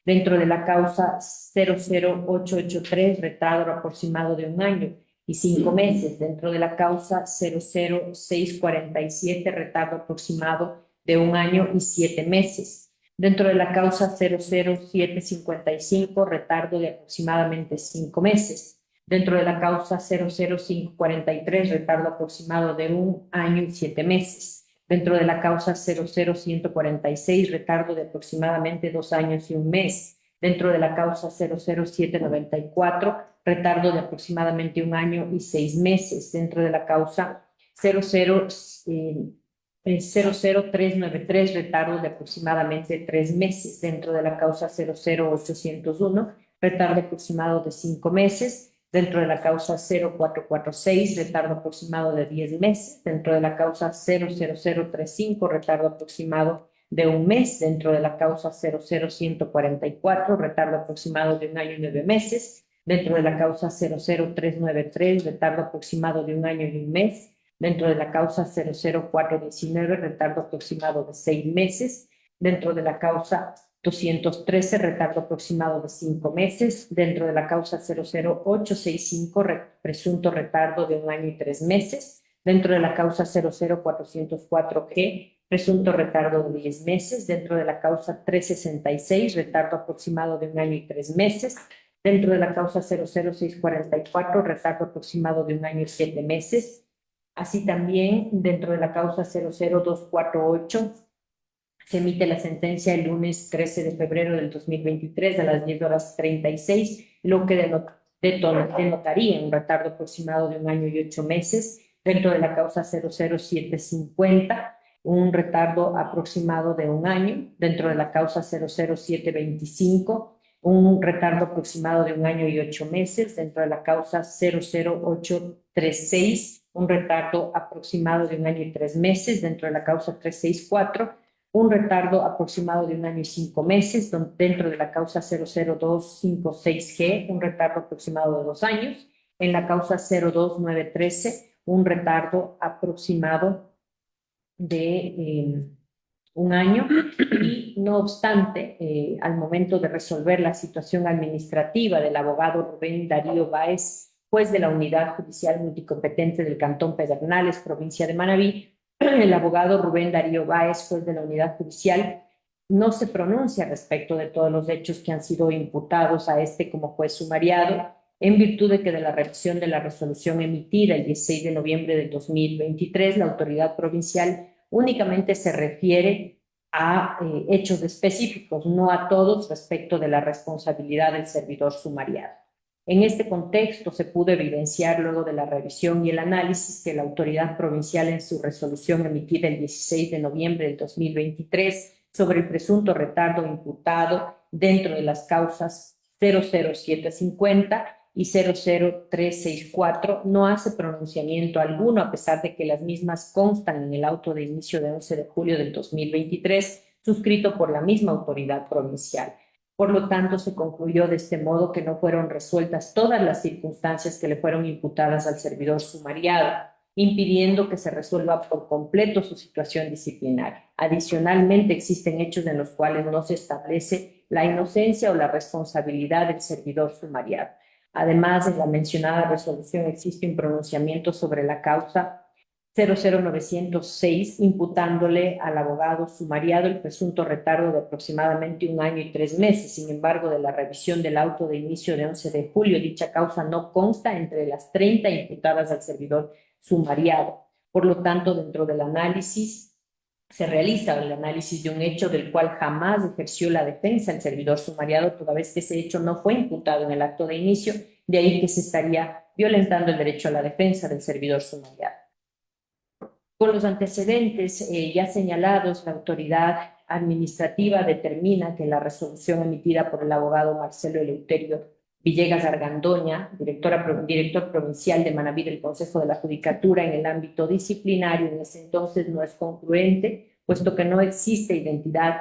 Dentro de la causa 00883, retardo aproximado de 1 año y 5 meses. Dentro de la causa 00647, retardo aproximado de 1 año y 7 meses. Dentro de la causa 00755, retardo de aproximadamente 5 meses. Dentro de la causa 00543, retardo aproximado de 1 año y 7 meses. Dentro de la causa 00146, retardo de aproximadamente 2 años y 1 mes. Dentro de la causa 00794, retardo de aproximadamente 1 año y 6 meses. Dentro de la causa 00393, retardo de aproximadamente 3 meses. Dentro de la causa 00801, retardo aproximado de 5 meses. Dentro de la causa 0446, retardo aproximado de 10 meses. Dentro de la causa 00035, retardo aproximado de 1 mes. Dentro de la causa 00144, retardo aproximado de 1 año y 9 meses. Dentro de la causa 00393, retardo aproximado de un año y un mes. Dentro de la causa 00419, retardo aproximado de 6 meses. Dentro de la causa 213, retardo aproximado de 5 meses. Dentro de la causa 00865, presunto retardo de un año y 3 meses. Dentro de la causa 00404G, presunto retardo de 10 meses. Dentro de la causa 366, retardo aproximado de un año y 3 meses. Dentro de la causa 00644, retardo aproximado de un año y 7 meses. Así también, dentro de la causa 00248, se emite la sentencia el lunes 13 de febrero del 2023 a las 10:36, lo que denotaría un retardo aproximado de un año y 8 meses. Dentro de la causa 00750, un retardo aproximado de un año. Dentro de la causa 00725, un retardo aproximado de un año y 8 meses. Dentro de la causa 00836, un retardo aproximado de un año y 3 meses. Dentro de la causa 364, un retardo aproximado de un año y 5 meses. Dentro de la causa 00256G, un retardo aproximado de 2 años. En la causa 02913, un retardo aproximado de un año, y no obstante, al momento de resolver la situación administrativa del abogado Rubén Darío Báez, juez de la Unidad Judicial Multicompetente del Cantón Pedernales, provincia de Manabí, el abogado Rubén Darío Báez, juez de la Unidad Judicial, no se pronuncia respecto de todos los hechos que han sido imputados a este como juez sumariado, en virtud de que de la revisión de la resolución emitida el 16 de noviembre del 2023, la autoridad provincial únicamente se refiere a hechos específicos, no a todos, respecto de la responsabilidad del servidor sumariado. En este contexto se pudo evidenciar luego de la revisión y el análisis que la autoridad provincial en su resolución emitida el 16 de noviembre del 2023 sobre el presunto retardo imputado dentro de las causas 00750 y 00364 no hace pronunciamiento alguno, a pesar de que las mismas constan en el auto de inicio de 11 de julio del 2023, suscrito por la misma autoridad provincial. Por lo tanto, se concluyó de este modo que no fueron resueltas todas las circunstancias que le fueron imputadas al servidor sumariado, impidiendo que se resuelva por completo su situación disciplinaria. Adicionalmente, existen hechos en los cuales no se establece la inocencia o la responsabilidad del servidor sumariado. Además, en la mencionada resolución existe un pronunciamiento sobre la causa 00906, imputándole al abogado sumariado el presunto retardo de aproximadamente un año y 3 meses. Sin embargo, de la revisión del auto de inicio de 11 de julio, dicha causa no consta entre las 30 imputadas al servidor sumariado. Por lo tanto, dentro del análisis, se realiza el análisis de un hecho del cual jamás ejerció la defensa el servidor sumariado, toda vez que ese hecho no fue imputado en el acto de inicio, de ahí que se estaría violentando el derecho a la defensa del servidor sumariado. Con los antecedentes ya señalados, la autoridad administrativa determina que la resolución emitida por el abogado Marcelo Eleuterio Villegas Argandoña, director provincial de Manabí del Consejo de la Judicatura en el ámbito disciplinario, en ese entonces no es congruente, puesto que no existe identidad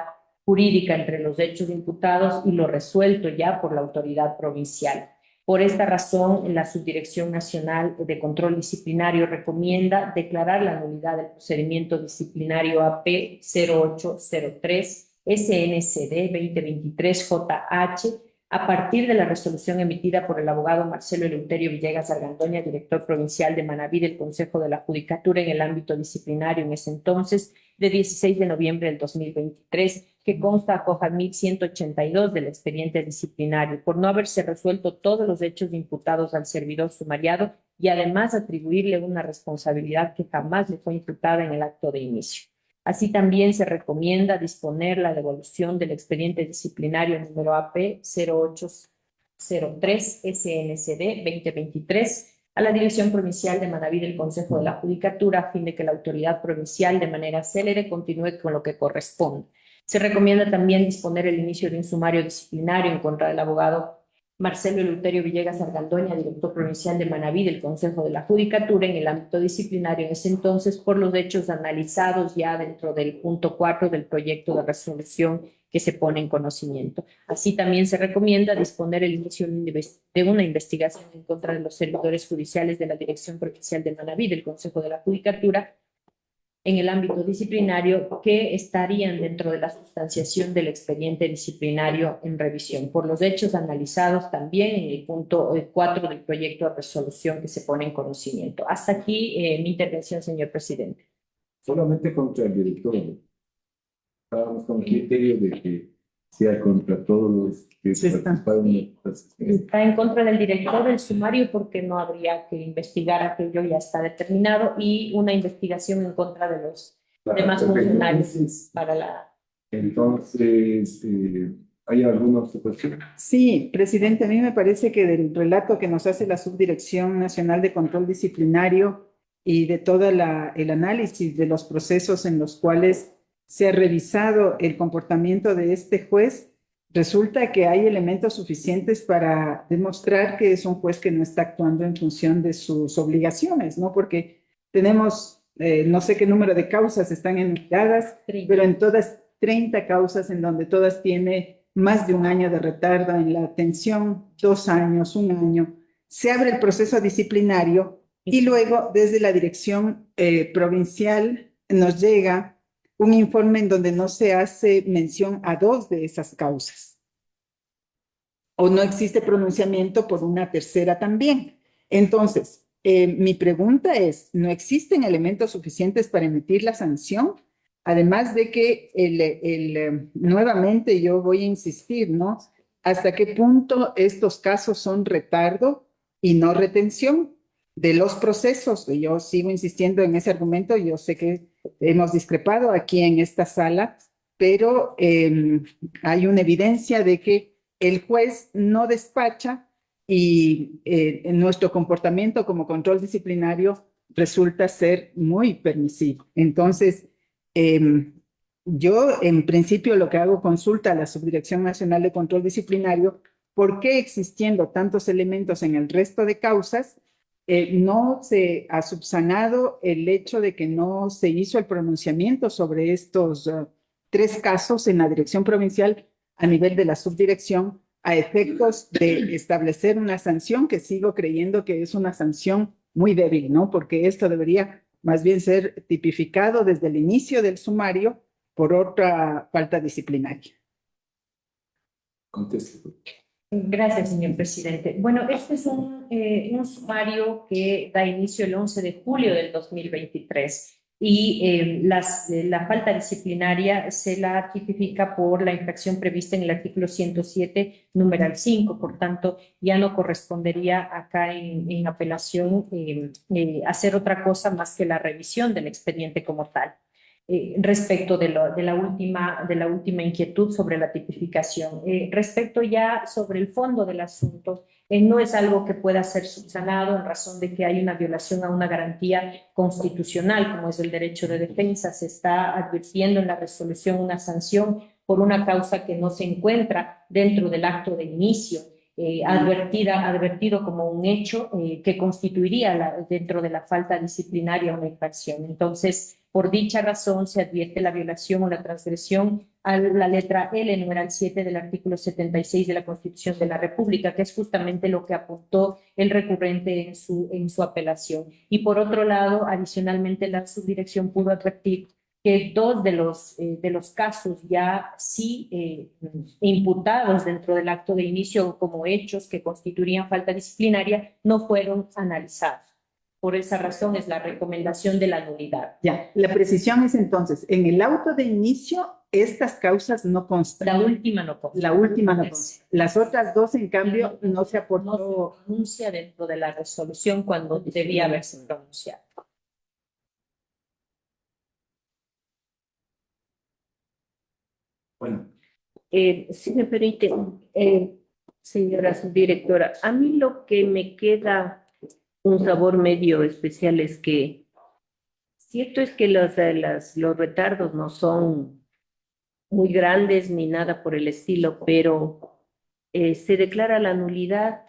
jurídica entre los hechos imputados y lo resuelto ya por la autoridad provincial. Por esta razón, la Subdirección Nacional de Control Disciplinario recomienda declarar la nulidad del procedimiento disciplinario AP 0803 SNCD 2023 JH a partir de la resolución emitida por el abogado Marcelo Eleuterio Villegas Argandoña, director provincial de Manabí del Consejo de la Judicatura en el ámbito disciplinario en ese entonces, de 16 de noviembre del 2023, que consta a hoja 1182 del expediente disciplinario, por no haberse resuelto todos los hechos imputados al servidor sumariado y además atribuirle una responsabilidad que jamás le fue imputada en el acto de inicio. Así también se recomienda disponer la devolución del expediente disciplinario número AP 0803 SNCD 2023 a la Dirección Provincial de Manabí del Consejo de la Judicatura a fin de que la autoridad provincial de manera célere continúe con lo que corresponde. Se recomienda también disponer el inicio de un sumario disciplinario en contra del abogado Marcelo Eleuterio Villegas Argandoña, director provincial de Manabí del Consejo de la Judicatura en el ámbito disciplinario en ese entonces por los hechos analizados ya dentro del punto 4 del proyecto de resolución que se pone en conocimiento. Así también se recomienda disponer el inicio de una investigación en contra de los servidores judiciales de la Dirección Provincial de Manabí, del Consejo de la Judicatura, en el ámbito disciplinario que estarían dentro de la sustanciación del expediente disciplinario en revisión, por los hechos analizados también en el punto 4 del proyecto de resolución que se pone en conocimiento. Hasta aquí mi intervención, señor presidente. Solamente contra el director. Estábamos con el criterio de que sea contra todos los que Sí, está. participaron en el proceso. Está en contra del director del sumario porque no habría que investigar aquello, ya está determinado, y una investigación en contra de los demás Perfecto. funcionarios para la... Entonces, ¿hay alguna observación? Sí, presidente, a mí me parece que del relato que nos hace la Subdirección Nacional de Control Disciplinario y de todo el análisis de los procesos en los cuales se ha revisado el comportamiento de este juez, resulta que hay elementos suficientes para demostrar que es un juez que no está actuando en función de sus obligaciones, ¿no? Porque tenemos, no sé qué número de causas están enumeradas, pero en todas 30 causas en donde todas tiene más de un año de retardo en la atención, 2 años, 1 año. Se abre el proceso disciplinario y luego desde la dirección provincial nos llega un informe en donde no se hace mención a 2 de esas causas. O no existe pronunciamiento por una tercera también. Entonces, mi pregunta es, ¿no existen elementos suficientes para emitir la sanción? Además de que nuevamente yo voy a insistir, ¿no? ¿Hasta qué punto estos casos son retardo y no retención de los procesos? Yo sigo insistiendo en ese argumento, yo sé que hemos discrepado aquí en esta sala, pero hay una evidencia de que el juez no despacha y en nuestro comportamiento como control disciplinario resulta ser muy permisivo. Entonces, yo en principio lo que hago consulta a la Subdirección Nacional de Control Disciplinario, ¿por qué existiendo tantos elementos en el resto de causas no se ha subsanado el hecho de que no se hizo el pronunciamiento sobre estos 3 casos en la dirección provincial a nivel de la subdirección a efectos de establecer una sanción que sigo creyendo que es una sanción muy débil, ¿no? Porque esto debería más bien ser tipificado desde el inicio del sumario por otra falta disciplinaria. Conteste. Gracias, señor presidente. Bueno, este es un sumario que da inicio el 11 de julio del 2023 y la falta disciplinaria se la tipifica por la infracción prevista en el artículo 107, numeral 5. Por tanto, ya no correspondería acá en apelación hacer otra cosa más que la revisión del expediente como tal. Respecto de la última inquietud sobre la tipificación. Respecto ya sobre el fondo del asunto, no es algo que pueda ser subsanado en razón de que hay una violación a una garantía constitucional, como es el derecho de defensa. Se está advirtiendo en la resolución una sanción por una causa que no se encuentra dentro del acto de inicio, advertido como un hecho que constituiría dentro de la falta disciplinaria una infracción. Entonces, por dicha razón, se advierte la violación o la transgresión a la letra L, numeral 7 del artículo 76 de la Constitución de la República, que es justamente lo que apuntó el recurrente en su apelación. Y por otro lado, adicionalmente, la subdirección pudo advertir que 2 de los casos ya sí imputados dentro del acto de inicio como hechos que constituirían falta disciplinaria no fueron analizados. Por esa razón es la recomendación de la nulidad. Ya, la precisión es entonces, en el auto de inicio, estas causas no constan. La última no consta. La última no consta. Las otras 2, en cambio, no se aportó. No se pronuncia dentro de la resolución cuando debía haberse pronunciado. Bueno, Si me permite, señora subdirectora, a mí lo que me queda un sabor medio especial es que cierto es que los retardos no son muy grandes ni nada por el estilo, pero se declara la nulidad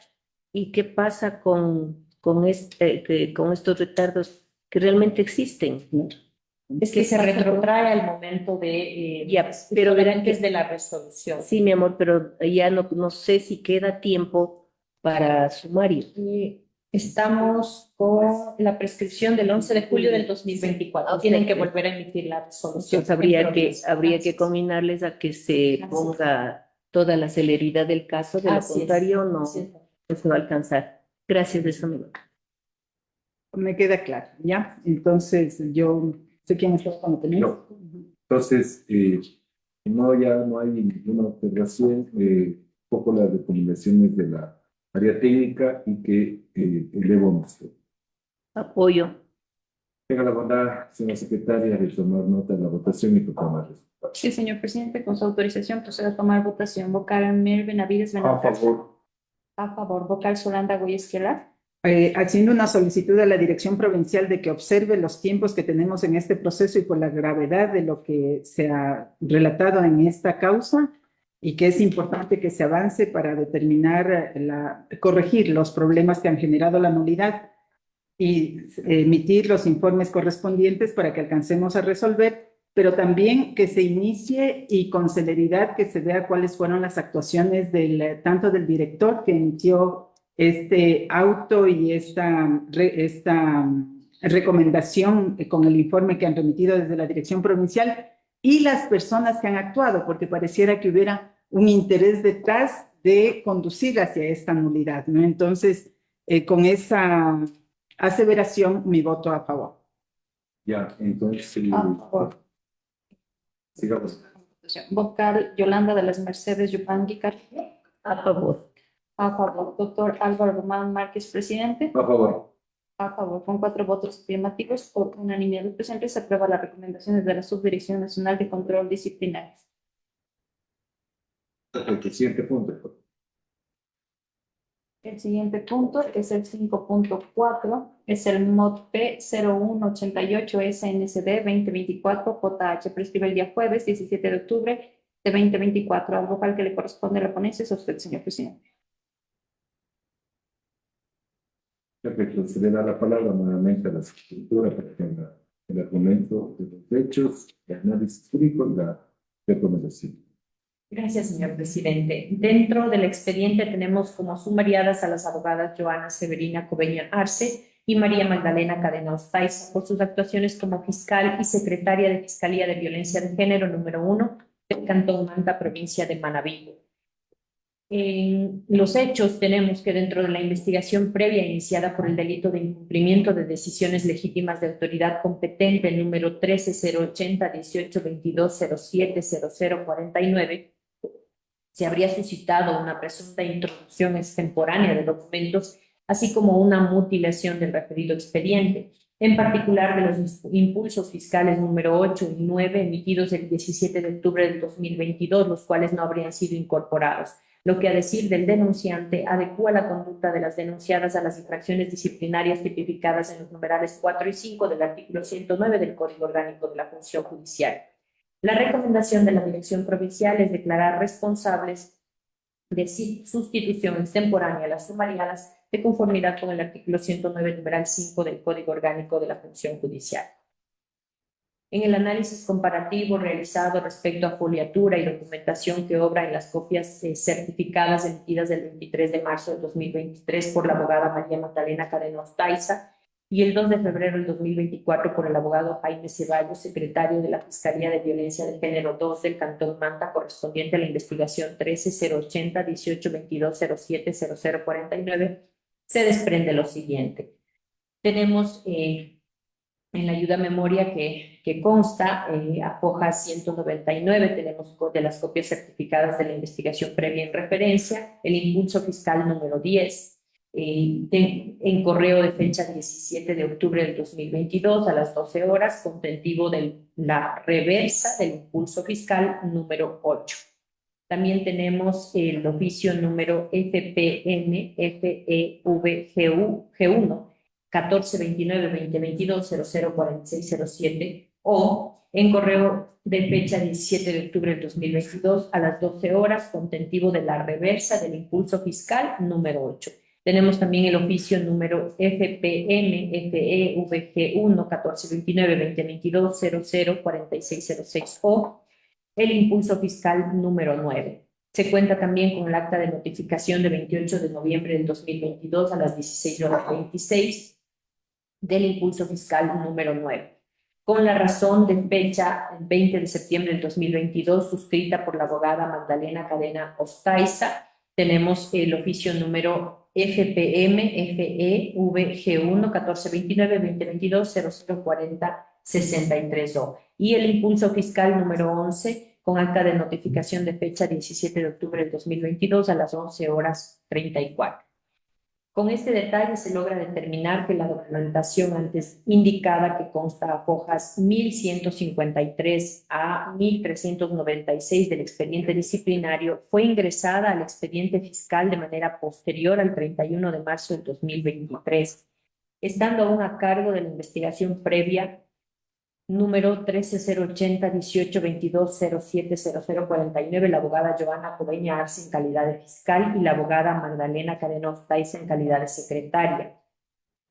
y qué pasa con estos retardos que realmente existen. Es que se retrotrae al momento de Ya, pero antes de la resolución. Sí, mi amor, pero ya no sé si queda tiempo para sumario. Estamos con la prescripción del 11 de julio del 2024. Tienen que volver a emitir la resolución. Entonces habría que combinarles a que se Gracias. ponga toda la celeridad del caso, de lo Así es. contrario Así es. pues no va a alcanzar. Gracias de eso. Me queda claro, ¿ya? Entonces, yo sé quién está cuando tenés. Yo. Entonces, ya no hay ninguna observación, un poco las recomendaciones de la área técnica y que elevo nuestro. Apoyo. Tenga la bondad, señora secretaria, de tomar nota de la votación y proclamar resultados. Sí, señor presidente, con su autorización procedo a tomar votación. Vocal Mer Benavides A Benatar. favor. A favor. Vocal Solanda Goyesquela. Haciendo una solicitud a la Dirección Provincial de que observe los tiempos que tenemos en este proceso y por la gravedad de lo que se ha relatado en esta causa y que es importante que se avance para determinar, corregir los problemas que han generado la nulidad y emitir los informes correspondientes para que alcancemos a resolver, pero también que se inicie y con celeridad que se vea cuáles fueron las actuaciones tanto del director que emitió este auto y esta recomendación con el informe que han remitido desde la Dirección Provincial y las personas que han actuado, porque pareciera que hubiera un interés detrás de conducir hacia esta nulidad, ¿no? Entonces, con esa aseveración, mi voto a favor. Ya, entonces, A favor. sigamos. Vocal Yolanda de las Mercedes Yupanqui Carrillo. A favor. A favor. Doctor Álvaro Román Márquez, presidente. A favor. A favor. Con 4 votos afirmativos por unanimidad de presentes, se aprueba las recomendaciones de la Subdirección Nacional de Control Disciplinario. Perfecto. Siguiente punto. El siguiente punto es el 5.4, es el MOD P0188 SNCD 2024 JH. Prescribe el día jueves 17 de octubre de 2024. Al vocal que le corresponde a la ponencia es a usted, señor presidente. Perfecto. Se le da la palabra nuevamente a la escritura para que haga el argumento de los hechos, el análisis jurídico y la recomendación. Gracias, señor presidente. Dentro del expediente tenemos como sumariadas a las abogadas Joana Severina Cobeña Arce y María Magdalena Cadena Ostaiza por sus actuaciones como fiscal y secretaria de Fiscalía de Violencia de Género número 1 del Cantón Manta, provincia de Manabí. En los hechos tenemos que dentro de la investigación previa iniciada por el delito de incumplimiento de decisiones legítimas de autoridad competente número 13-080-18-22-07-0049, se habría suscitado una presunta introducción extemporánea de documentos, así como una mutilación del referido expediente, en particular de los impulsos fiscales número 8 y 9 emitidos el 17 de octubre del 2022, los cuales no habrían sido incorporados, lo que a decir del denunciante adecúa la conducta de las denunciadas a las infracciones disciplinarias tipificadas en los numerales 4 y 5 del artículo 109 del Código Orgánico de la Función Judicial. La recomendación de la Dirección Provincial es declarar responsables de sustitución extemporánea a las sumariadas de conformidad con el artículo 109, numeral 5 del Código Orgánico de la Función Judicial. En el análisis comparativo realizado respecto a foliatura y documentación que obra en las copias certificadas emitidas del 23 de marzo de 2023 por la abogada María Magdalena Cadena Ostaiza y el 2 de febrero del 2024 por el abogado Jaime Ceballos, secretario de la Fiscalía de Violencia de Género 2 del Cantón Manta, correspondiente a la investigación 13-080-18-22-07-0049, se desprende lo siguiente. Tenemos en la ayuda a memoria que consta a hoja 199, tenemos de las copias certificadas de la investigación previa en referencia, el impulso fiscal número 10, en correo de fecha 17 de octubre del 2022 a las 12 horas, contentivo de la reversa del impulso fiscal número 8. También tenemos el oficio número FPN FEVGU G1 1429-2022-004607 o en correo de fecha 17 de octubre del 2022 a las 12 horas, contentivo de la reversa del impulso fiscal número 8. Tenemos también el oficio número FPM, FEVG1, 1429-2022-004606O, el impulso fiscal número 9. Se cuenta también con el acta de notificación de 28 de noviembre del 2022 a las 16:26 del impulso fiscal número 9. Con la razón de fecha 20 de septiembre del 2022, suscrita por la abogada Magdalena Cadena Ostaiza, tenemos el oficio número FPM FEVG1 1429-2022-0040-63O y el impulso fiscal número 11 con acta de notificación de fecha 17 de octubre del 2022 a las 11:34. Con este detalle se logra determinar que la documentación antes indicada, que consta a hojas 1153 a 1396 del expediente disciplinario, fue ingresada al expediente fiscal de manera posterior al 31 de marzo del 2023, estando aún a cargo de la investigación previa número 13080182070049, la abogada Joana Cobeña Arce en calidad de fiscal y la abogada Magdalena Cadena Ostaiza en calidad de secretaria.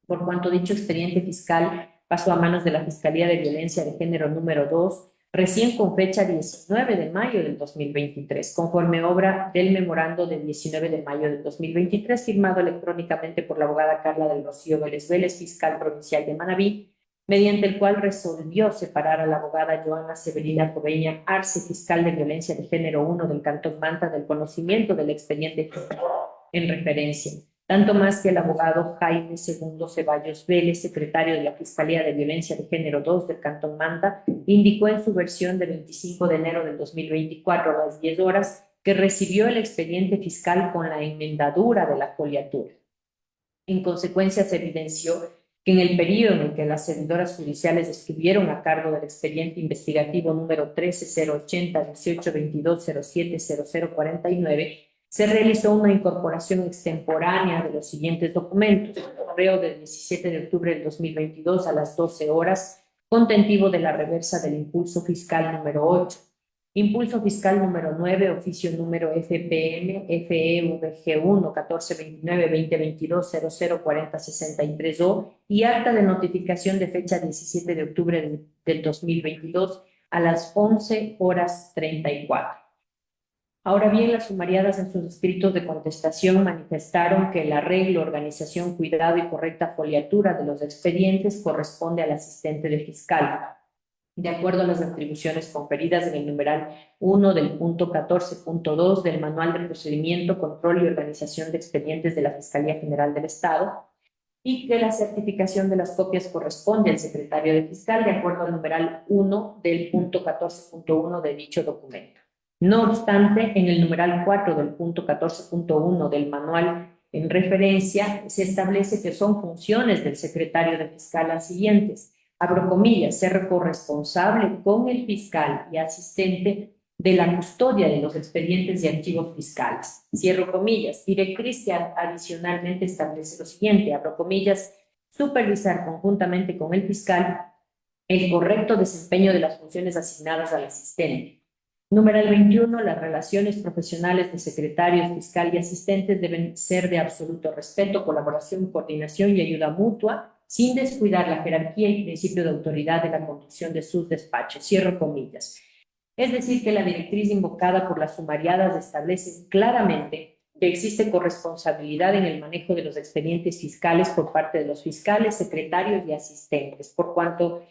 Por cuanto dicho expediente fiscal pasó a manos de la Fiscalía de Violencia de Género número 2, recién con fecha 19 de mayo del 2023, conforme obra del memorando del 19 de mayo del 2023, firmado electrónicamente por la abogada Carla del Rocío Vélez Vélez, fiscal provincial de Manabí, mediante el cual resolvió separar a la abogada Joana Severina Cobeña Arce, fiscal de Violencia de Género 1 del Cantón Manta, del conocimiento del expediente en referencia, tanto más que el abogado Jaime II Ceballos Vélez, secretario de la Fiscalía de Violencia de Género 2 del Cantón Manta, indicó en su versión de 25 de enero del 2024 a las 10 horas que recibió el expediente fiscal con la enmendadura de la foliatura. En consecuencia, se evidenció que en el periodo en el que las servidoras judiciales estuvieron a cargo del expediente investigativo número 13080182070049, se realizó una incorporación extemporánea de los siguientes documentos: el correo del 17 de octubre del 2022 a las 12 horas, contentivo de la reversa del impulso fiscal número 8, impulso fiscal número 9, oficio número FPM FEVG1 1429-2022-004063O y acta de notificación de fecha 17 de octubre del 2022 a las 11:34. Ahora bien, las sumariadas en sus escritos de contestación manifestaron que el arreglo, organización, cuidado y correcta foliatura de los expedientes corresponde al asistente de fiscal, de acuerdo a las atribuciones conferidas en el numeral 1 del punto 14.2 del Manual de Procedimiento, Control y Organización de Expedientes de la Fiscalía General del Estado, y que la certificación de las copias corresponde al secretario de fiscal, de acuerdo al numeral 1 del punto 14.1 de dicho documento. No obstante, en el numeral 4 del punto 14.1 del manual en referencia, se establece que son funciones del secretario de fiscal las siguientes: abro comillas, ser corresponsable con el fiscal y asistente de la custodia de los expedientes y archivos fiscales. Cierro comillas. Directriz que adicionalmente establece lo siguiente, abro comillas, supervisar conjuntamente con el fiscal el correcto desempeño de las funciones asignadas al asistente. Numeral 21. Las relaciones profesionales de secretarios, fiscal y asistentes deben ser de absoluto respeto, colaboración, coordinación y ayuda mutua, sin descuidar la jerarquía y principio de autoridad de la conducción de sus despachos. Cierro comillas. Es decir, que la directriz invocada por las sumariadas establece claramente que existe corresponsabilidad en el manejo de los expedientes fiscales por parte de los fiscales, secretarios y asistentes, por cuanto,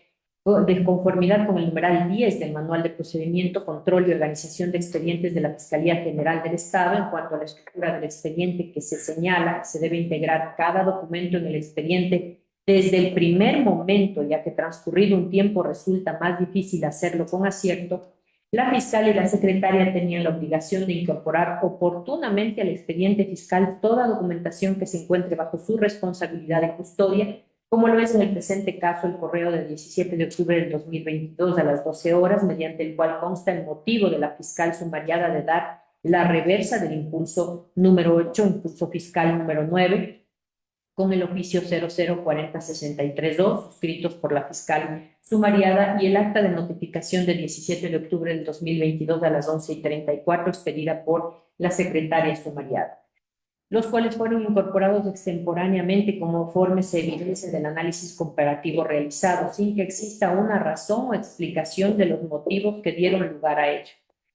de conformidad con el numeral 10 del Manual de Procedimiento, Control y Organización de Expedientes de la Fiscalía General del Estado, en cuanto a la estructura del expediente que se señala, se debe integrar cada documento en el expediente desde el primer momento, ya que transcurrido un tiempo resulta más difícil hacerlo con acierto. La fiscal y la secretaria tenían la obligación de incorporar oportunamente al expediente fiscal toda documentación que se encuentre bajo su responsabilidad de custodia, como lo es en el presente caso el correo del 17 de octubre del 2022 a las 12 horas, mediante el cual consta el motivo de la fiscal sumariada de dar la reversa del impulso número 8, impulso fiscal número 9, con el oficio 004063-2, suscritos por la fiscal sumariada, y el acta de notificación del 17 de octubre del 2022 a las 11:34, expedida por la secretaria sumariada. los cuales fueron incorporados extemporáneamente conforme se evidencia del análisis comparativo realizado, sin que exista una razón o explicación de los motivos que dieron lugar a ello.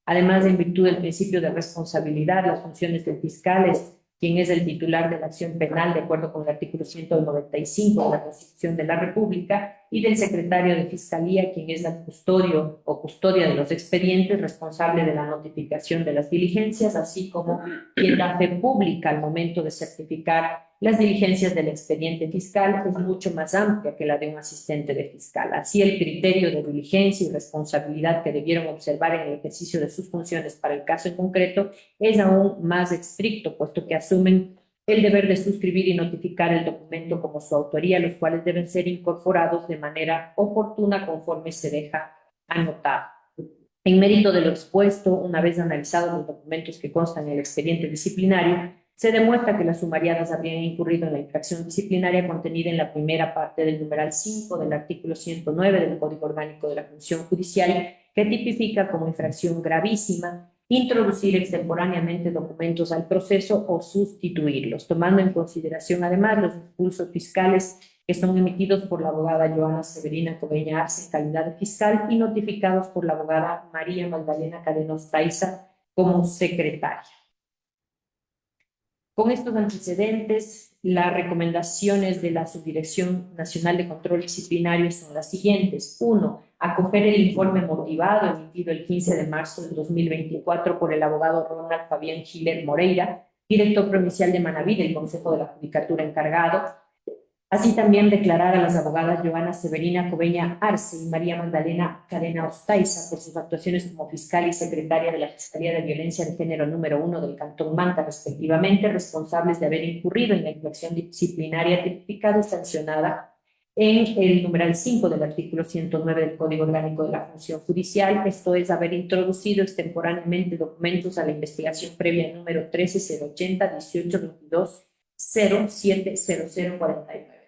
Además, en virtud del principio de responsabilidad, las funciones del fiscal es quien es el titular de la acción penal, de acuerdo con el artículo 195 de la Constitución de la República, y del secretario de Fiscalía, quien es la custodio o custodia de los expedientes, responsable de la notificación de las diligencias, así como quien la hace pública al momento de certificar las diligencias del expediente fiscal, es mucho más amplia que la de un asistente de fiscal. Así, el criterio de diligencia y responsabilidad que debieron observar en el ejercicio de sus funciones para el caso en concreto es aún más estricto, puesto que asumen el deber de suscribir y notificar el documento como su autoría, los cuales deben ser incorporados de manera oportuna conforme se deja anotado. En mérito de lo expuesto, una vez analizados los documentos que constan en el expediente disciplinario, se demuestra que las sumariadas habrían incurrido en la infracción disciplinaria contenida en la primera parte del numeral 5 del artículo 109 del Código Orgánico de la Función Judicial, que tipifica como infracción gravísima introducir extemporáneamente documentos al proceso o sustituirlos, tomando en consideración además los impulsos fiscales que son emitidos por la abogada Joana Severina Coveña Arce en calidad de fiscal y notificados por la abogada María Magdalena Cadena Ostaiza como secretaria. Con estos antecedentes, las recomendaciones de la Subdirección Nacional de Control Disciplinario son las siguientes. 1. Acoger el informe motivado emitido el 15 de marzo del 2024 por el abogado Ronald Fabián Giler Moreira, director provincial de Manabí del Consejo de la Judicatura encargado. Así también declarar a las abogadas Joana Severina Coveña Arce y María Magdalena Cadena Ostaiza por sus actuaciones como fiscal y secretaria de la Fiscalía de Violencia de Género número 1 del Cantón Manta, respectivamente, responsables de haber incurrido en la infracción disciplinaria tipificada y sancionada en el numeral 5 del artículo 109 del Código Orgánico de la Función Judicial, esto es, haber introducido extemporáneamente documentos a la investigación previa número 13-080-1822-070049.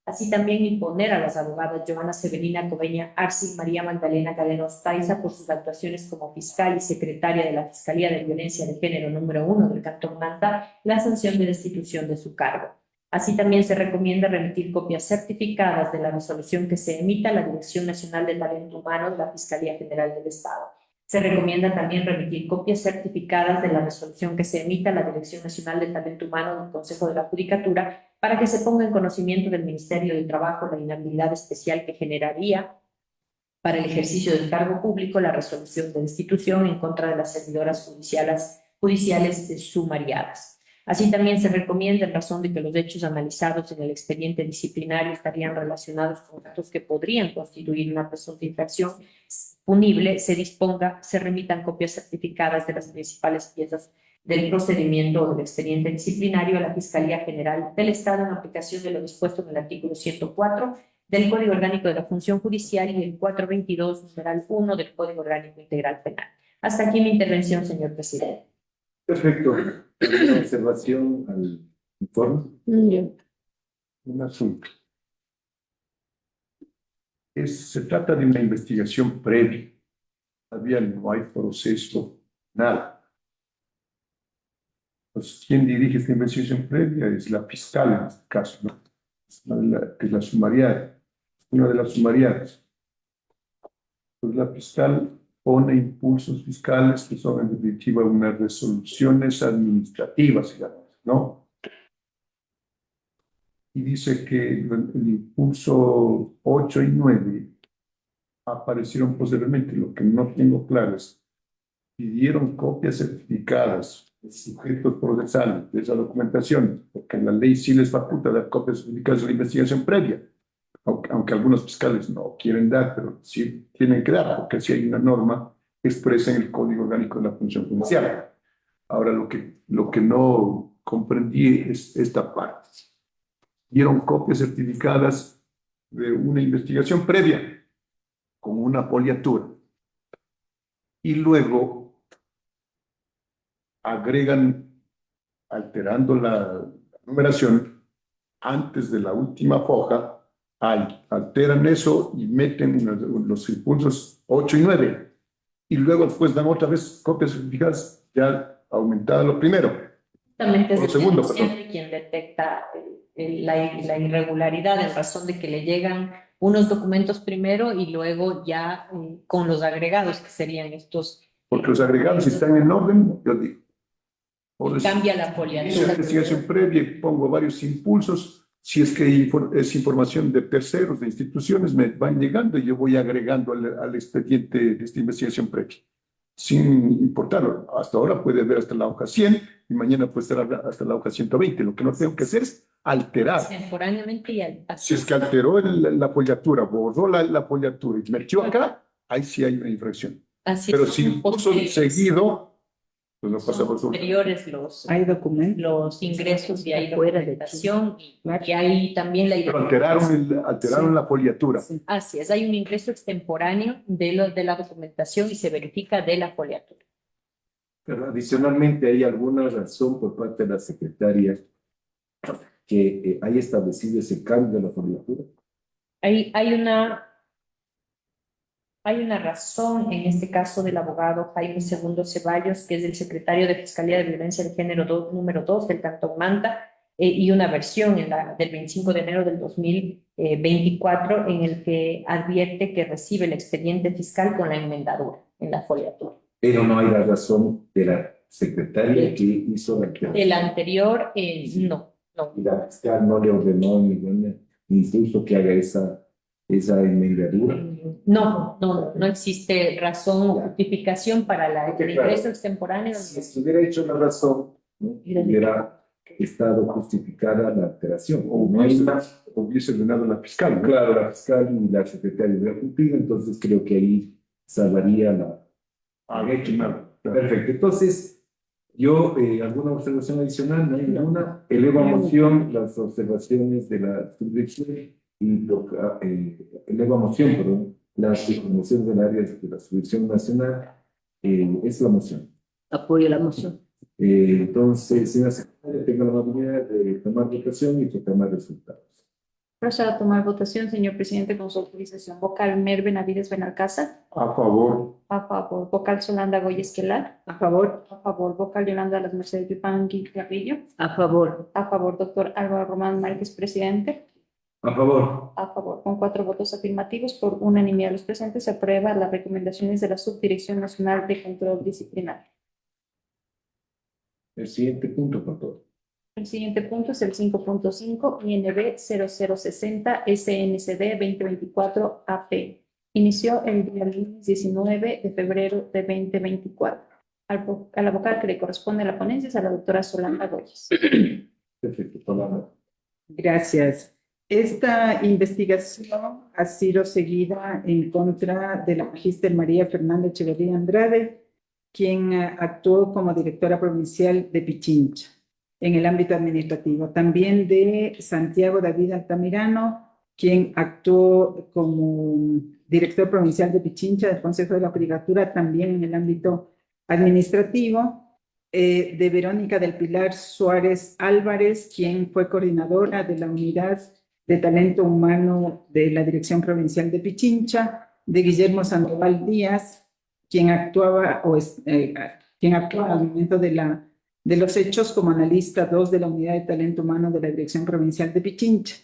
Así también imponer a las abogadas Joana Severina Coveña Arce y María Magdalena Cadena Ostaiza por sus actuaciones como fiscal y secretaria de la Fiscalía de Violencia de Género número 1 del Cantón Manta la sanción de destitución de su cargo. Así también se recomienda remitir copias certificadas de la resolución que se emita a la Dirección Nacional de Talento Humano de la Fiscalía General del Estado. Se recomienda también remitir copias certificadas de la resolución que se emita a la Dirección Nacional de Talento Humano del Consejo de la Judicatura para que se ponga en conocimiento del Ministerio del Trabajo la inhabilidad especial que generaría para el ejercicio del cargo público la resolución de destitución en contra de las servidoras judiciales sumariadas. Así también se recomienda, en razón de que los hechos analizados en el expediente disciplinario estarían relacionados con actos que podrían constituir una presunta infracción punible, se disponga, se remitan copias certificadas de las principales piezas del procedimiento o del expediente disciplinario a la Fiscalía General del Estado en aplicación de lo dispuesto en el artículo 104 del Código Orgánico de la Función Judicial y el 422, numeral 1 del Código Orgánico Integral Penal. Hasta aquí mi intervención, señor presidente. Perfecto. ¿Alguna observación al informe? Un asunto. Se trata de una investigación previa. Todavía no hay proceso, nada. Pues, ¿quién dirige esta investigación previa? Es la fiscal en este caso, ¿no? Que es la sumariada, una de las sumariadas. Pues la fiscal pone impulsos fiscales que son en definitiva unas resoluciones administrativas, digamos, ¿no? Y dice que el impulso 8 y 9 aparecieron posteriormente. Lo que no tengo claro es, pidieron copias certificadas de sujetos procesales de esa documentación, porque en la ley sí les faculta dar copias certificadas de la investigación previa, aunque algunos fiscales no quieren dar, pero sí tienen que dar, porque sí hay una norma expresa en el Código Orgánico de la Función Judicial. Ahora, lo que no comprendí es esta parte. Dieron copias certificadas de una investigación previa, con una poliatura, y luego agregan, alterando la numeración, antes de la última hoja, alteran eso y meten los impulsos 8 y 9, y luego después dan otra vez copias certificadas ya aumentada lo primero. Justamente es Por el segundo, denunciante quien detecta la irregularidad en razón de que le llegan unos documentos primero y luego ya con los agregados, que serían estos. Porque los agregados, si están en orden, yo digo. Por Cambia la Hice foliatura. investigación previa y pongo varios impulsos. Si es que es información de terceros, de instituciones, me van llegando y yo voy agregando al expediente de esta investigación previa. Sin importar, hasta ahora puede ver hasta la hoja 100 y mañana puede estar hasta la hoja 120. Lo que no tengo que hacer es alterar. Temporalmente y Si es que alteró la foliatura, borró la foliatura y metió acá, ahí sí hay una infracción. así Pero son si puso posteriores. seguido, pues no pasa Son por su. posteriores Hay documentos. los ingresos y hay Fuera de documentación y hay también la Pero alteraron la foliatura. Sí. Así es, hay un ingreso extemporáneo de la documentación y se verifica de la foliatura. Pero adicionalmente hay alguna razón por parte de la secretaria que haya establecido ese cambio de la foliatura. Hay una razón en este caso del abogado Jaime II Ceballos, que es el secretario de Fiscalía de Violencia de Género número 2 del Cantón Manta, y una versión del 25 de enero del 2024 en el que advierte que recibe el expediente fiscal con la enmendadura en la foliatura. Pero no hay la razón de la secretaria que hizo la El anterior, no. y la fiscal no le ordenó ningún incluso que haga esa enmendadura. No existe razón o justificación para el ingreso extemporáneo. Si estuviera hecho la razón, ¿no? Hubiera estado justificada la alteración. O No hay una. hubiese ordenado la fiscal, ¿no? Claro, la fiscal y la secretaria hubiera cumplido, entonces creo que ahí salvaría la. Hecho nada. Perfecto. Entonces, yo, ¿alguna observación adicional? No hay ninguna. Elevo a moción las observaciones de la subdirección y elevo a moción, perdón, las recomendaciones del área de la subdirección nacional. Es la moción. Apoyo la moción. Entonces, señora secretaria, tengo la amabilidad de tomar votación y proclamar resultados. Procedo a tomar votación, señor presidente, con su autorización. Vocal Mer Benavides Benalcázar. A favor. A favor. Vocal Solanda Goya Esquelar. A favor. A favor. Vocal Yolanda Las Mercedes Yupangui Carrillo. A favor. A favor. Doctor Álvaro Román Márquez, presidente. A favor. A favor. Con 4 votos afirmativos, por unanimidad de los presentes, se aprueba las recomendaciones de la Subdirección Nacional de Control Disciplinario. El siguiente punto, por favor. El siguiente punto es el 5.5, INB 0060 SNCD 2024 AP. Inició el día lunes 19 de febrero de 2024. A la vocal que le corresponde a la ponencia es a la doctora Solanda Goyes. Perfecto, palabra. Gracias. Esta investigación ha sido seguida en contra de la magíster María Fernanda Echeverría Andrade, quien actuó como directora provincial de Pichincha en el ámbito administrativo. También de Santiago David Altamirano, quien actuó como director provincial de Pichincha del Consejo de la Judicatura, también en el ámbito administrativo. De Verónica del Pilar Suárez Álvarez, quien fue coordinadora de la Unidad de Talento Humano de la Dirección Provincial de Pichincha. De Guillermo Sandoval Díaz, quien actuaba al momento de los hechos como analista 2 de la Unidad de Talento Humano de la Dirección Provincial de Pichincha.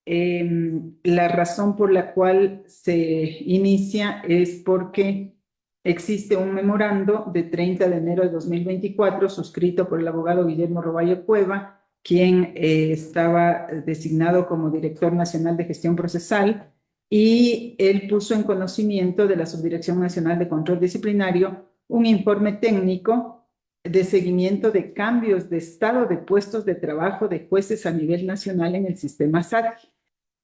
La razón por la cual se inicia es porque existe un memorando de 30 de enero de 2024 suscrito por el abogado Guillermo Roballo Cueva, quien estaba designado como director nacional de gestión procesal, y él puso en conocimiento de la Subdirección Nacional de Control Disciplinario un informe técnico de seguimiento de cambios de estado de puestos de trabajo de jueces a nivel nacional en el sistema SAT.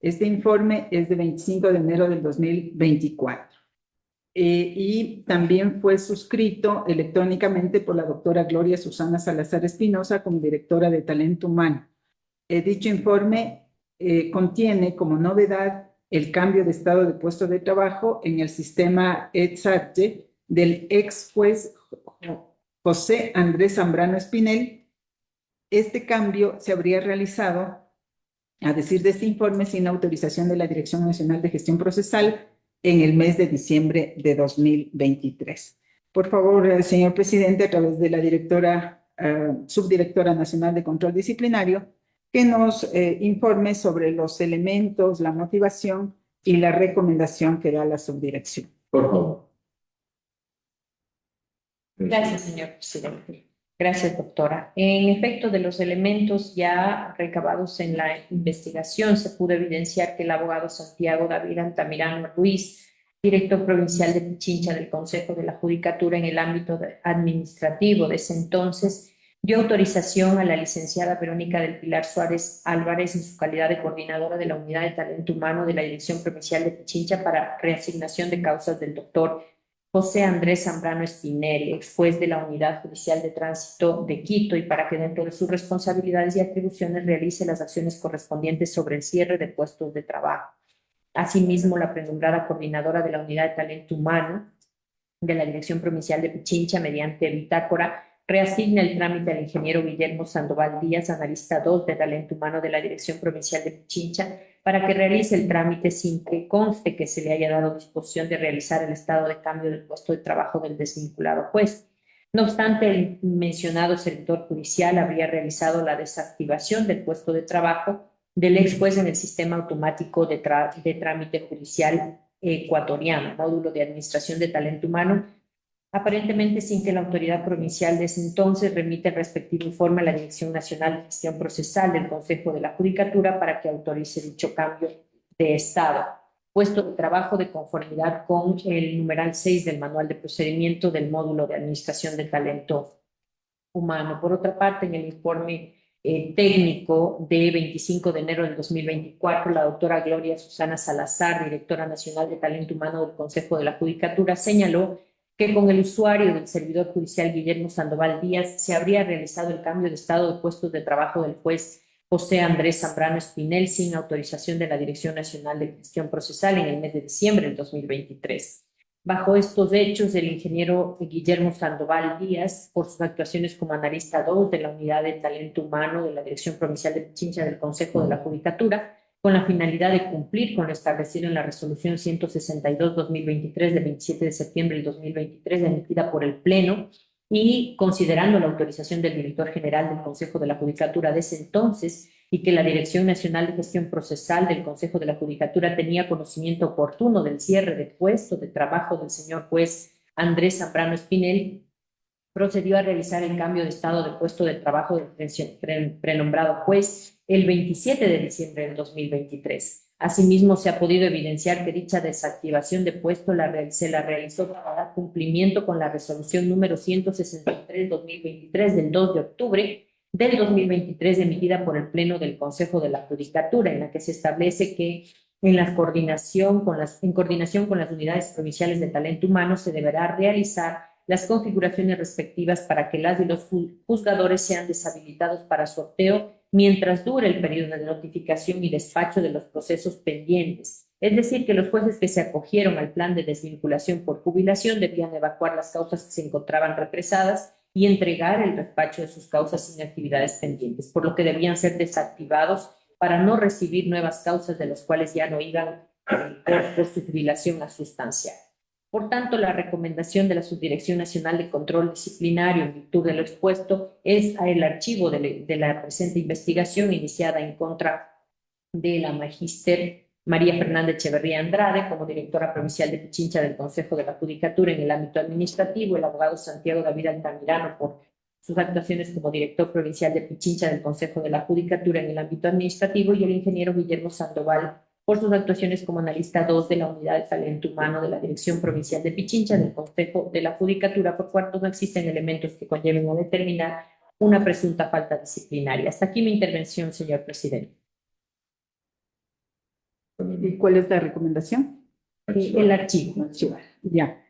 Este informe es de 25 de enero del 2024. Y también fue suscrito electrónicamente por la doctora Gloria Susana Salazar Espinosa como directora de Talento Humano. Dicho informe contiene como novedad el cambio de estado de puesto de trabajo en el sistema ETSATE del ex juez José Andrés Zambrano Espinel. Este cambio se habría realizado, a decir de este informe, sin la autorización de la Dirección Nacional de Gestión Procesal en el mes de diciembre de 2023. Por favor, señor presidente, a través de la directora subdirectora nacional de control disciplinario, que nos informe sobre los elementos, la motivación y la recomendación que da la subdirección. Por favor. Gracias, señor presidente. Gracias, doctora. En efecto, de los elementos ya recabados en la investigación, se pudo evidenciar que el abogado Santiago David Altamirano Ruiz, director provincial de Pichincha del Consejo de la Judicatura en el ámbito administrativo de ese entonces, dio autorización a la licenciada Verónica del Pilar Suárez Álvarez en su calidad de coordinadora de la Unidad de Talento Humano de la Dirección Provincial de Pichincha para reasignación de causas del doctor José Andrés Zambrano Espinel, ex juez de la Unidad Judicial de Tránsito de Quito, y para que dentro de sus responsabilidades y atribuciones realice las acciones correspondientes sobre el cierre de puestos de trabajo. Asimismo, la prenombrada coordinadora de la Unidad de Talento Humano de la Dirección Provincial de Pichincha, mediante bitácora, reasigna el trámite al ingeniero Guillermo Sandoval Díaz, analista 2 de Talento Humano de la Dirección Provincial de Pichincha, para que realice el trámite sin que conste que se le haya dado disposición de realizar el estado de cambio del puesto de trabajo del desvinculado juez. No obstante, el mencionado servidor judicial habría realizado la desactivación del puesto de trabajo del ex juez en el sistema automático de trámite judicial ecuatoriano, módulo de administración de talento humano, aparentemente sin que la autoridad provincial de ese entonces remita el respectivo informe a la Dirección Nacional de Gestión Procesal del Consejo de la Judicatura para que autorice dicho cambio de estado. Puesto de trabajo de conformidad con el numeral 6 del Manual de Procedimiento del módulo de Administración de Talento Humano. Por otra parte, en el informe técnico de 25 de enero del 2024, la doctora Gloria Susana Salazar, directora nacional de Talento Humano del Consejo de la Judicatura, señaló que con el usuario del servidor judicial Guillermo Sandoval Díaz se habría realizado el cambio de estado de puestos de trabajo del juez José Andrés Zambrano Espinel sin autorización de la Dirección Nacional de Gestión Procesal en el mes de diciembre del 2023. Bajo estos hechos, el ingeniero Guillermo Sandoval Díaz, por sus actuaciones como analista 2 de la Unidad de Talento Humano de la Dirección Provincial de Pichincha del Consejo de la Judicatura, con la finalidad de cumplir con lo establecido en la Resolución 162-2023 de 27 de septiembre del 2023, emitida por el Pleno, y considerando la autorización del director general del Consejo de la Judicatura de ese entonces, y que la Dirección Nacional de Gestión Procesal del Consejo de la Judicatura tenía conocimiento oportuno del cierre de puesto de trabajo del señor juez Andrés Zambrano Espinel, procedió a realizar el cambio de estado de puesto de trabajo del prenombrado juez el 27 de diciembre del 2023. Asimismo, se ha podido evidenciar que dicha desactivación de puesto se la realizó para dar cumplimiento con la resolución número 163-2023 del 2 de octubre del 2023, emitida por el Pleno del Consejo de la Judicatura, en la que se establece que en coordinación con las unidades provinciales de talento humano se deberá realizar las configuraciones respectivas para que las y los juzgadores sean deshabilitados para sorteo mientras dure el periodo de notificación y despacho de los procesos pendientes. Es decir, que los jueces que se acogieron al plan de desvinculación por jubilación debían evacuar las causas que se encontraban represadas y entregar el despacho de sus causas sin actividades pendientes, por lo que debían ser desactivados para no recibir nuevas causas de las cuales ya no iban por su jubilación a sustanciar. Por tanto, la recomendación de la Subdirección Nacional de Control Disciplinario en virtud de lo expuesto es el archivo de la presente investigación iniciada en contra de la magíster María Fernanda Echeverría Andrade como directora provincial de Pichincha del Consejo de la Judicatura en el ámbito administrativo, el abogado Santiago David Altamirano por sus actuaciones como director provincial de Pichincha del Consejo de la Judicatura en el ámbito administrativo, y el ingeniero Guillermo Sandoval por sus actuaciones como analista 2 de la Unidad de Talento Humano de la Dirección Provincial de Pichincha del Consejo de la Judicatura, por cuanto no existen elementos que conlleven a determinar una presunta falta disciplinaria. Hasta aquí mi intervención, señor presidente. ¿Y cuál es la recomendación? El archivo. Archivar. Ya.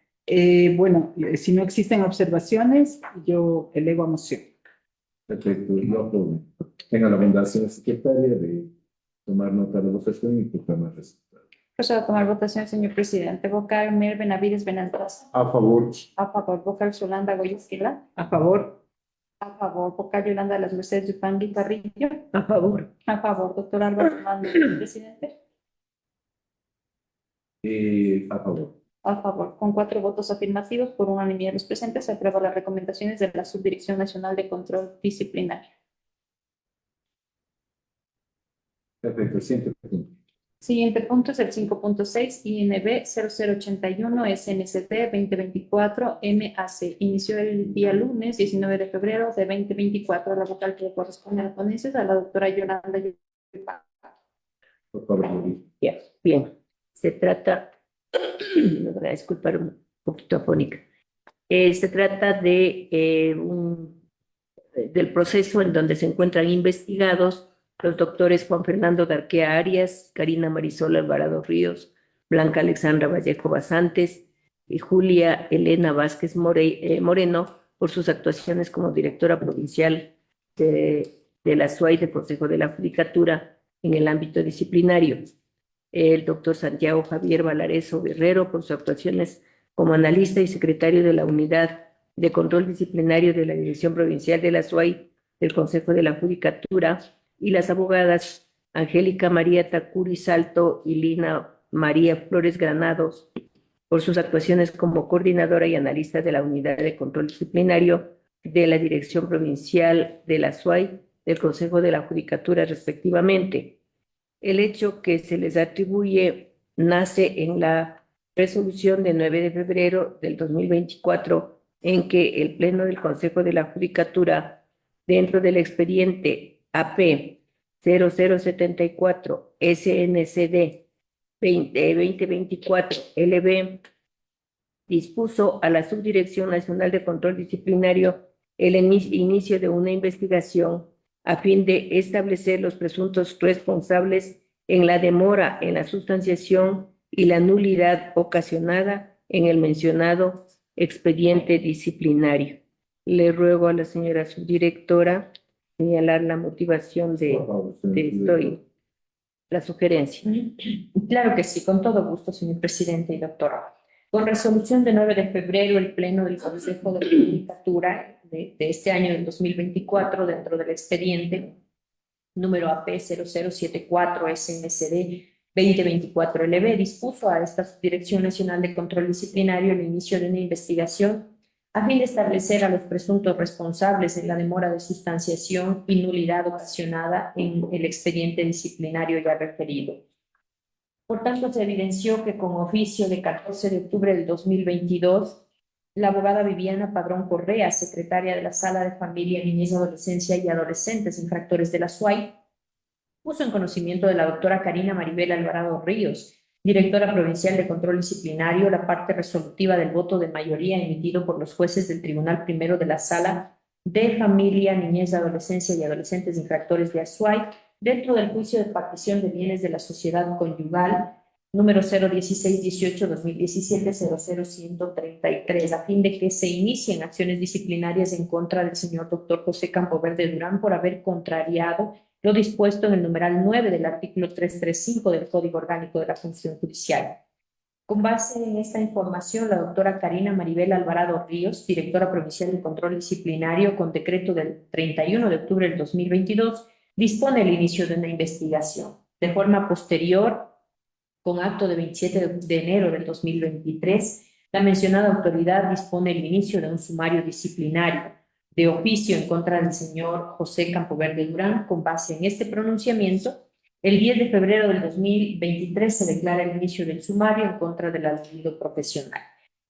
Bueno, si no existen observaciones, yo elevo a moción. Perfecto. Yo tenga la bondad, señora secretaria, de tomar nota de la votación y proclamar resultados. Procedo a tomar votación, señor presidente. Vocal Mer Benavides Benaltaz. A favor. A favor. Vocal Solanda Goyesquela. A favor. A favor. Vocal Yolanda de las Mercedes Yupanqui Carrillo. A favor. A favor. Doctor Álvaro Hernández, señor presidente. A favor. A favor, con 4 votos afirmativos por unanimidad de los presentes, se aprueban las recomendaciones de la Subdirección Nacional de Control Disciplinario. Perfecto, siguiente punto. Siguiente punto es el 5.6, INB 0081 SNCT 2024 MAC. Inició el día lunes 19 de febrero de 2024. La vocal que le corresponde a la ponencia es a la doctora Yolanda. Por favor, Luis. Ya, bien. Se trata, me voy a disculpar un poquito afónica. Se trata del proceso en donde se encuentran investigados los doctores Juan Fernando Darquea Arias, Karina Marisol Alvarado Ríos, Blanca Alexandra Vallejo Basantes y Julia Elena Vázquez Moreno por sus actuaciones como directora provincial de la SUAY del Consejo de la Judicatura en el ámbito disciplinario. El doctor Santiago Javier Valareso Guerrero por sus actuaciones como analista y secretario de la Unidad de Control Disciplinario de la Dirección Provincial de la SUAY del Consejo de la Judicatura, y las abogadas Angélica María Tacuri Salto y Lina María Flores Granados por sus actuaciones como coordinadora y analista de la Unidad de Control Disciplinario de la Dirección Provincial de la SUAY del Consejo de la Judicatura, respectivamente. El hecho que se les atribuye nace en la resolución de 9 de febrero del 2024, en que el Pleno del Consejo de la Judicatura, dentro del expediente AP 0074 SNCD 2024 LB, dispuso a la Subdirección Nacional de Control Disciplinario el inicio de una investigación a fin de establecer los presuntos responsables en la demora en la sustanciación y la nulidad ocasionada en el mencionado expediente disciplinario. Le ruego a la señora subdirectora señalar la motivación Por favor, señor. la sugerencia. Claro que sí, con todo gusto, señor presidente y doctora. Con resolución de 9 de febrero, el Pleno del Consejo de la Judicatura de este año, del 2024, dentro del expediente número AP 0074 SNCD 2024 LB, dispuso a esta Dirección Nacional de Control Disciplinario el inicio de una investigación a fin de establecer a los presuntos responsables en la demora de sustanciación y nulidad ocasionada en el expediente disciplinario ya referido. Por tanto, se evidenció que con oficio de 14 de octubre del 2022, la abogada Viviana Padrón Correa, secretaria de la Sala de Familia, Niñez, Adolescencia y Adolescentes infractores de la SUAY, puso en conocimiento de la doctora Karina Maribel Alvarado Ríos, directora provincial de Control Disciplinario, la parte resolutiva del voto de mayoría emitido por los jueces del Tribunal Primero de la Sala de Familia, Niñez, Adolescencia y Adolescentes infractores de ASUAY, dentro del juicio de partición de bienes de la sociedad conyugal número 016-18-2017-00133, a fin de que se inicien acciones disciplinarias en contra del señor doctor José Campoverde Durán por haber contrariado lo dispuesto en el numeral 9 del artículo 335 del Código Orgánico de la Función Judicial. Con base en esta información, la doctora Karina Maribel Alvarado Ríos, directora provincial de Control Disciplinario, con decreto del 31 de octubre del 2022, dispone el inicio de una investigación. De forma posterior, con acto de 27 de enero del 2023, la mencionada autoridad dispone el inicio de un sumario disciplinario de oficio en contra del señor José Campoverde Durán. Con base en este pronunciamiento, el 10 de febrero del 2023 se declara el inicio del sumario en contra del aludido profesional.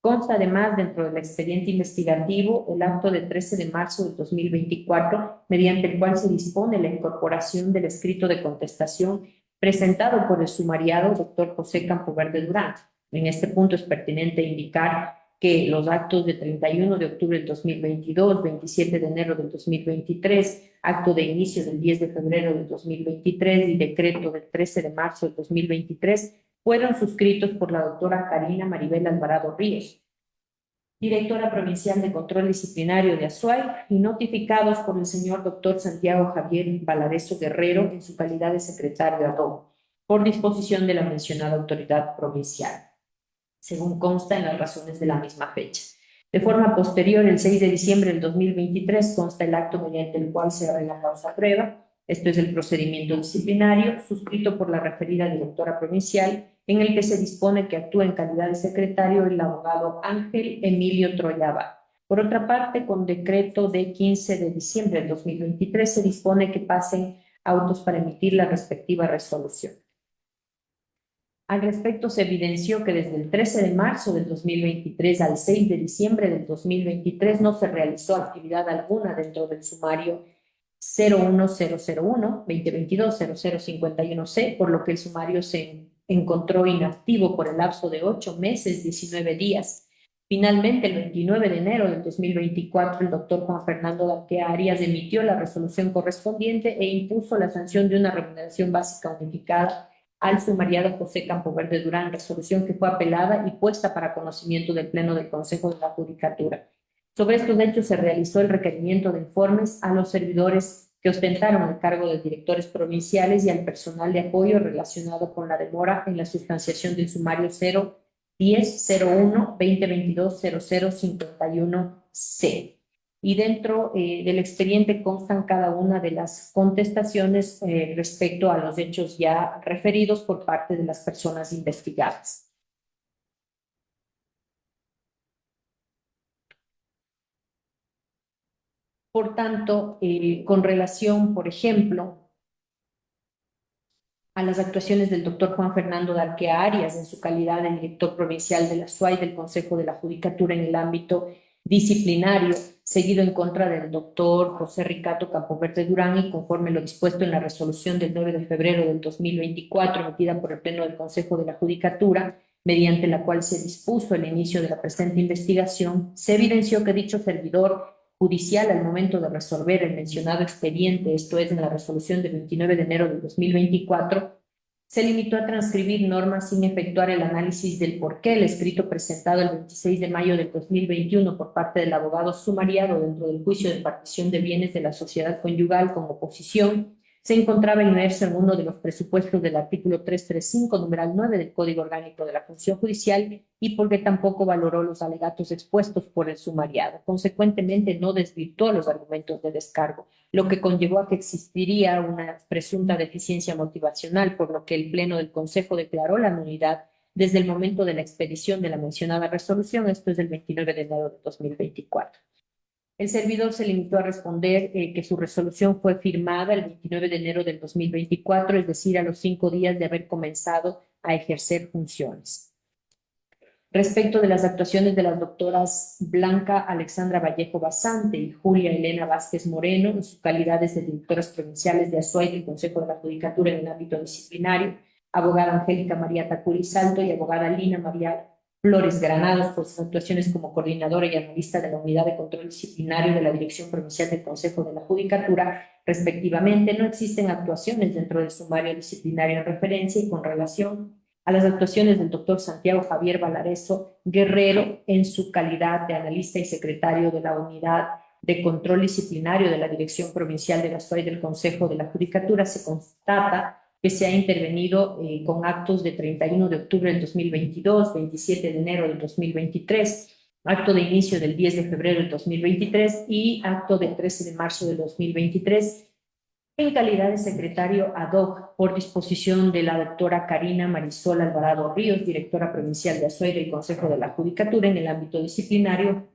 Consta además dentro del expediente investigativo el acto de 13 de marzo del 2024, mediante el cual se dispone la incorporación del escrito de contestación presentado por el sumariado doctor José Campoverde Durán. En este punto es pertinente indicar que los actos de 31 de octubre del 2022, 27 de enero del 2023, acto de inicio del 10 de febrero del 2023 y decreto del 13 de marzo del 2023 fueron suscritos por la doctora Karina Maribel Alvarado Ríos, directora provincial de Control Disciplinario de ASUAY, y notificados por el señor doctor Santiago Javier Valareso Guerrero en su calidad de secretario ad hoc, por disposición de la mencionada autoridad provincial, según consta en las razones de la misma fecha. De forma posterior, el 6 de diciembre del 2023, consta el acto mediante el cual se arregla causa prueba. Esto es el procedimiento disciplinario, suscrito por la referida directora provincial, en el que se dispone que actúe en calidad de secretario el abogado Ángel Emilio Troyaba. Por otra parte, con decreto de 15 de diciembre del 2023 se dispone que pasen autos para emitir la respectiva resolución. Al respecto, se evidenció que desde el 13 de marzo del 2023 al 6 de diciembre del 2023 no se realizó actividad alguna dentro del sumario 01001-2022-0051C, por lo que el sumario se encontró inactivo por el lapso de 8 meses, 19 días. Finalmente, el 29 de enero del 2024, el doctor Juan Fernando Darquea Arias emitió la resolución correspondiente e impuso la sanción de una remuneración básica unificada al sumariado José Campoverde Durán, resolución que fue apelada y puesta para conocimiento del Pleno del Consejo de la Judicatura. Sobre estos hechos se realizó el requerimiento de informes a los servidores que ostentaron el cargo de directores provinciales y al personal de apoyo relacionado con la demora en la sustanciación del sumario 01001-2022-0051C. Y dentro del expediente constan cada una de las contestaciones respecto a los hechos ya referidos por parte de las personas investigadas. Por tanto, con relación, por ejemplo, a las actuaciones del doctor Juan Fernando Darquea Arias en su calidad de director provincial de la SUAY del Consejo de la Judicatura en el ámbito disciplinario, seguido en contra del doctor José Ricardo Campoverde Durán y conforme lo dispuesto en la resolución del 9 de febrero del 2024 emitida por el Pleno del Consejo de la Judicatura, mediante la cual se dispuso el inicio de la presente investigación, se evidenció que dicho servidor judicial al momento de resolver el mencionado expediente, esto es en la resolución del 29 de enero del 2024, se limitó a transcribir normas sin efectuar el análisis del por qué el escrito presentado el 26 de mayo del 2021 por parte del abogado sumariado dentro del juicio de partición de bienes de la sociedad conyugal con oposición se encontraba inmerso en uno de los presupuestos del artículo 335, numeral 9 del Código Orgánico de la Función Judicial y porque tampoco valoró los alegatos expuestos por el sumariado. Consecuentemente, no desvirtuó los argumentos de descargo, lo que conllevó a que existiría una presunta deficiencia motivacional, por lo que el Pleno del Consejo declaró la nulidad desde el momento de la expedición de la mencionada resolución, esto es el 29 de enero de 2024. El servidor se limitó a responder que su resolución fue firmada el 29 de enero del 2024, es decir, a los 5 días de haber comenzado a ejercer funciones. Respecto de las actuaciones de las doctoras Blanca Alexandra Vallejo Basante y Julia Elena Vázquez Moreno en sus calidades de directoras provinciales de Azuay del Consejo de la Judicatura en el ámbito disciplinario, abogada Angélica María Tacuri Salto y abogada Lina María Flores Granados por sus actuaciones como coordinadora y analista de la Unidad de Control Disciplinario de la Dirección Provincial del Consejo de la Judicatura, respectivamente, no existen actuaciones dentro del sumario disciplinario en referencia y con relación a las actuaciones del doctor Santiago Javier Valareso Guerrero en su calidad de analista y secretario de la Unidad de Control Disciplinario de la Dirección Provincial de la SUAY del Consejo de la Judicatura, se constata que se ha intervenido con actos de 31 de octubre del 2022, 27 de enero del 2023, acto de inicio del 10 de febrero del 2023 y acto del 13 de marzo del 2023, en calidad de secretario ad hoc por disposición de la doctora Karina Marisol Alvarado Ríos, directora provincial de Azuay del Consejo de la Judicatura en el ámbito disciplinario,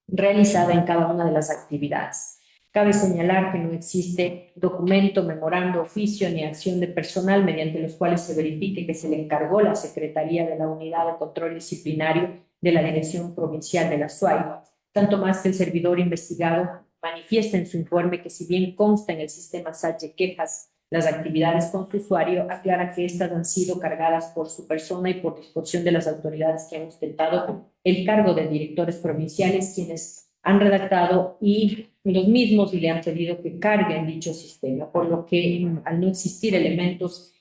realizada en cada una de las actividades. Cabe señalar que no existe documento, memorando, oficio ni acción de personal mediante los cuales se verifique que se le encargó la Secretaría de la Unidad de Control Disciplinario de la Dirección Provincial de la SUAY, tanto más que el servidor investigado manifiesta en su informe que si bien consta en el sistema SAT de quejas las actividades con su usuario, aclara que estas han sido cargadas por su persona y por disposición de las autoridades que han ostentado el cargo de directores provinciales, quienes han redactado y los mismos le han pedido que carguen dicho sistema, por lo que al no existir elementos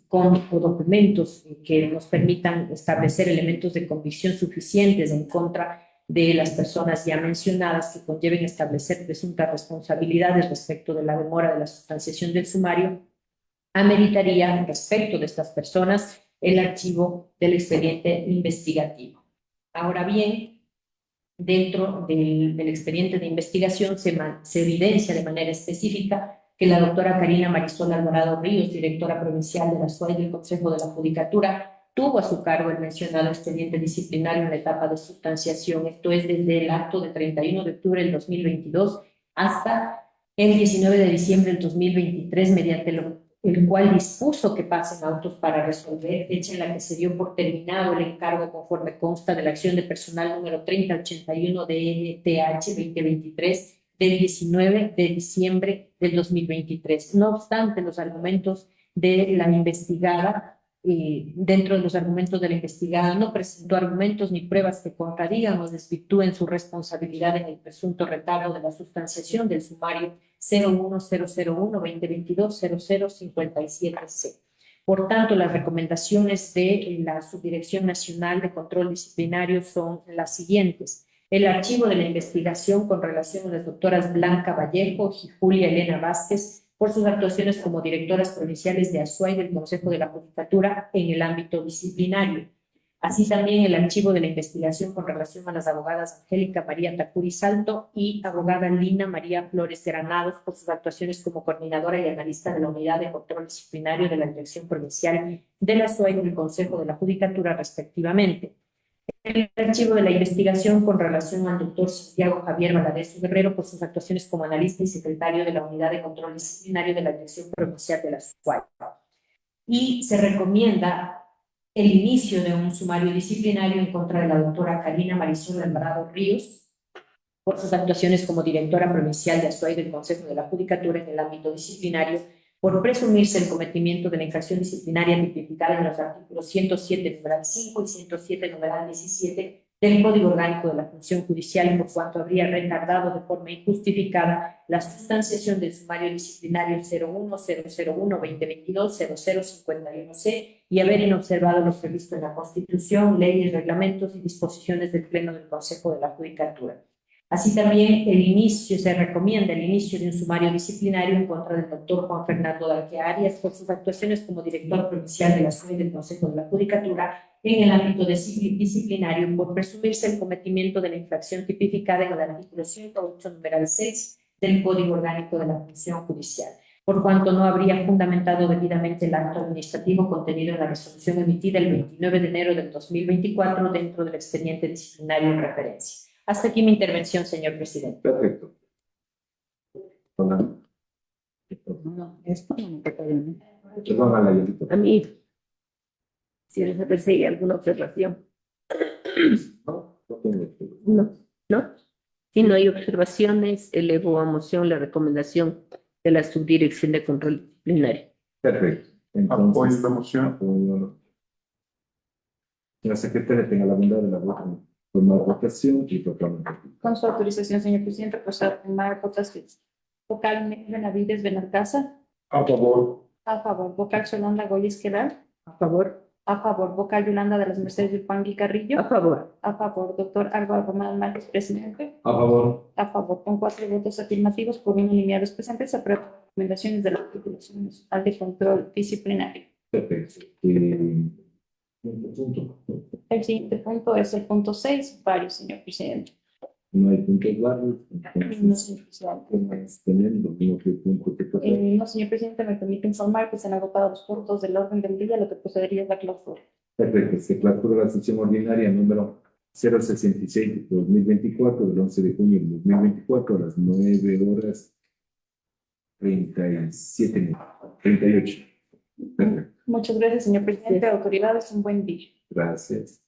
o documentos que nos permitan establecer elementos de convicción suficientes en contra de las personas ya mencionadas que conlleven establecer presuntas responsabilidades respecto de la demora de la sustanciación del sumario, ameritaría respecto de estas personas el archivo del expediente investigativo. Ahora bien, dentro del expediente de investigación se evidencia de manera específica que la doctora Karina Marisol Alvarado Ríos, directora provincial de la SUAY del Consejo de la Judicatura, tuvo a su cargo el mencionado expediente disciplinario en la etapa de sustanciación, esto es desde el acto de 31 de octubre del 2022 hasta el 19 de diciembre del 2023, mediante el cual dispuso que pasen autos para resolver, fecha en la que se dio por terminado el encargo conforme consta de la acción de personal número 3081 de NTH 2023 del 19 de diciembre del 2023. No obstante, los argumentos de la investigada, dentro de los argumentos de la investigada, no presentó argumentos ni pruebas que contradigan o desvirtúen su responsabilidad en el presunto retardo de la sustanciación del sumario 01001-2022-0057C. Por tanto, las recomendaciones de la Subdirección Nacional de Control Disciplinario son las siguientes. El archivo de la investigación con relación a las doctoras Blanca Vallejo y Julia Elena Vázquez por sus actuaciones como directoras provinciales de Azuay del Consejo de la Judicatura en el ámbito disciplinario. Así también el archivo de la investigación con relación a las abogadas Angélica María Tacuri Salto y abogada Lina María Flores Granados por sus actuaciones como coordinadora y analista de la Unidad de Control Disciplinario de la Dirección Provincial de la Azuay del Consejo de la Judicatura, respectivamente. El archivo de la investigación con relación al doctor Santiago Javier Valadez Guerrero por sus actuaciones como analista y secretario de la Unidad de Control Disciplinario de la Dirección Provincial de la Azuay. Y se recomienda el inicio de un sumario disciplinario en contra de la doctora Karina Marisol Alvarado Ríos por sus actuaciones como directora provincial de Azuay del Consejo de la Judicatura en el ámbito disciplinario, por presumirse el cometimiento de la infracción disciplinaria tipificada en los artículos 107, numeral 5 y 107, numeral 17 del Código Orgánico de la Función Judicial, por cuanto habría retardado de forma injustificada la sustanciación del sumario disciplinario 01001-2022-0051C y haber inobservado lo previsto en la Constitución, leyes, reglamentos y disposiciones del Pleno del Consejo de la Judicatura. Así también se recomienda el inicio de un sumario disciplinario en contra del doctor Juan Fernando Darque Arias por sus actuaciones como director provincial de la SUE del Consejo de la Judicatura en el ámbito disciplinario por presumirse el cometimiento de la infracción tipificada en el artículo 108, numeral 6 del Código Orgánico de la Función Judicial, por cuanto no habría fundamentado debidamente el acto administrativo contenido en la resolución emitida el 29 de enero del 2024 dentro del expediente disciplinario en referencia. Hasta aquí mi intervención, señor presidente. Perfecto. Hola. No, esto no me toca de mí. Perdón, Alayelita. A mí, si les persigue alguna observación. No, no tengo. No, ¿no? Si no hay observaciones, elevo a moción la recomendación de la Subdirección de Control Disciplinario. Perfecto. Apoyo la moción. Apoyo. La secretaria tenga la bondad de la votación y proclama. Con su autorización, señor presidente, procedo a tomar votación. Vocal Benavides Benalcázar. A favor. A favor. Vocal Yolanda Goya Esquelar. A favor. A favor. Vocal Yolanda de las Mercedes Yupangui Carrillo. A favor. A favor. Doctor Álvaro Román Márquez, presidente. A favor. A favor. Con 4 votos afirmativos por unanimidad de los presentes, se aprueban las recomendaciones de la Articulación Nacional de Control Disciplinario. Perfecto. Punto. El siguiente punto es el punto 6, varios, señor presidente. No hay puntos varios. No, Entonces, señor presidente. ¿qué más tenemos? Lo mismo que el punto que toca. No, señor presidente, me permite informar que se han agotado los puntos del orden del día, lo que procedería es la clausura. Perfecto. Se clausura la sesión ordinaria número 066 de 2024, del 11 de junio de 2024, a las 9:37 38. Perfecto. Muchas gracias, señor presidente. Autoridades, un buen día. Gracias.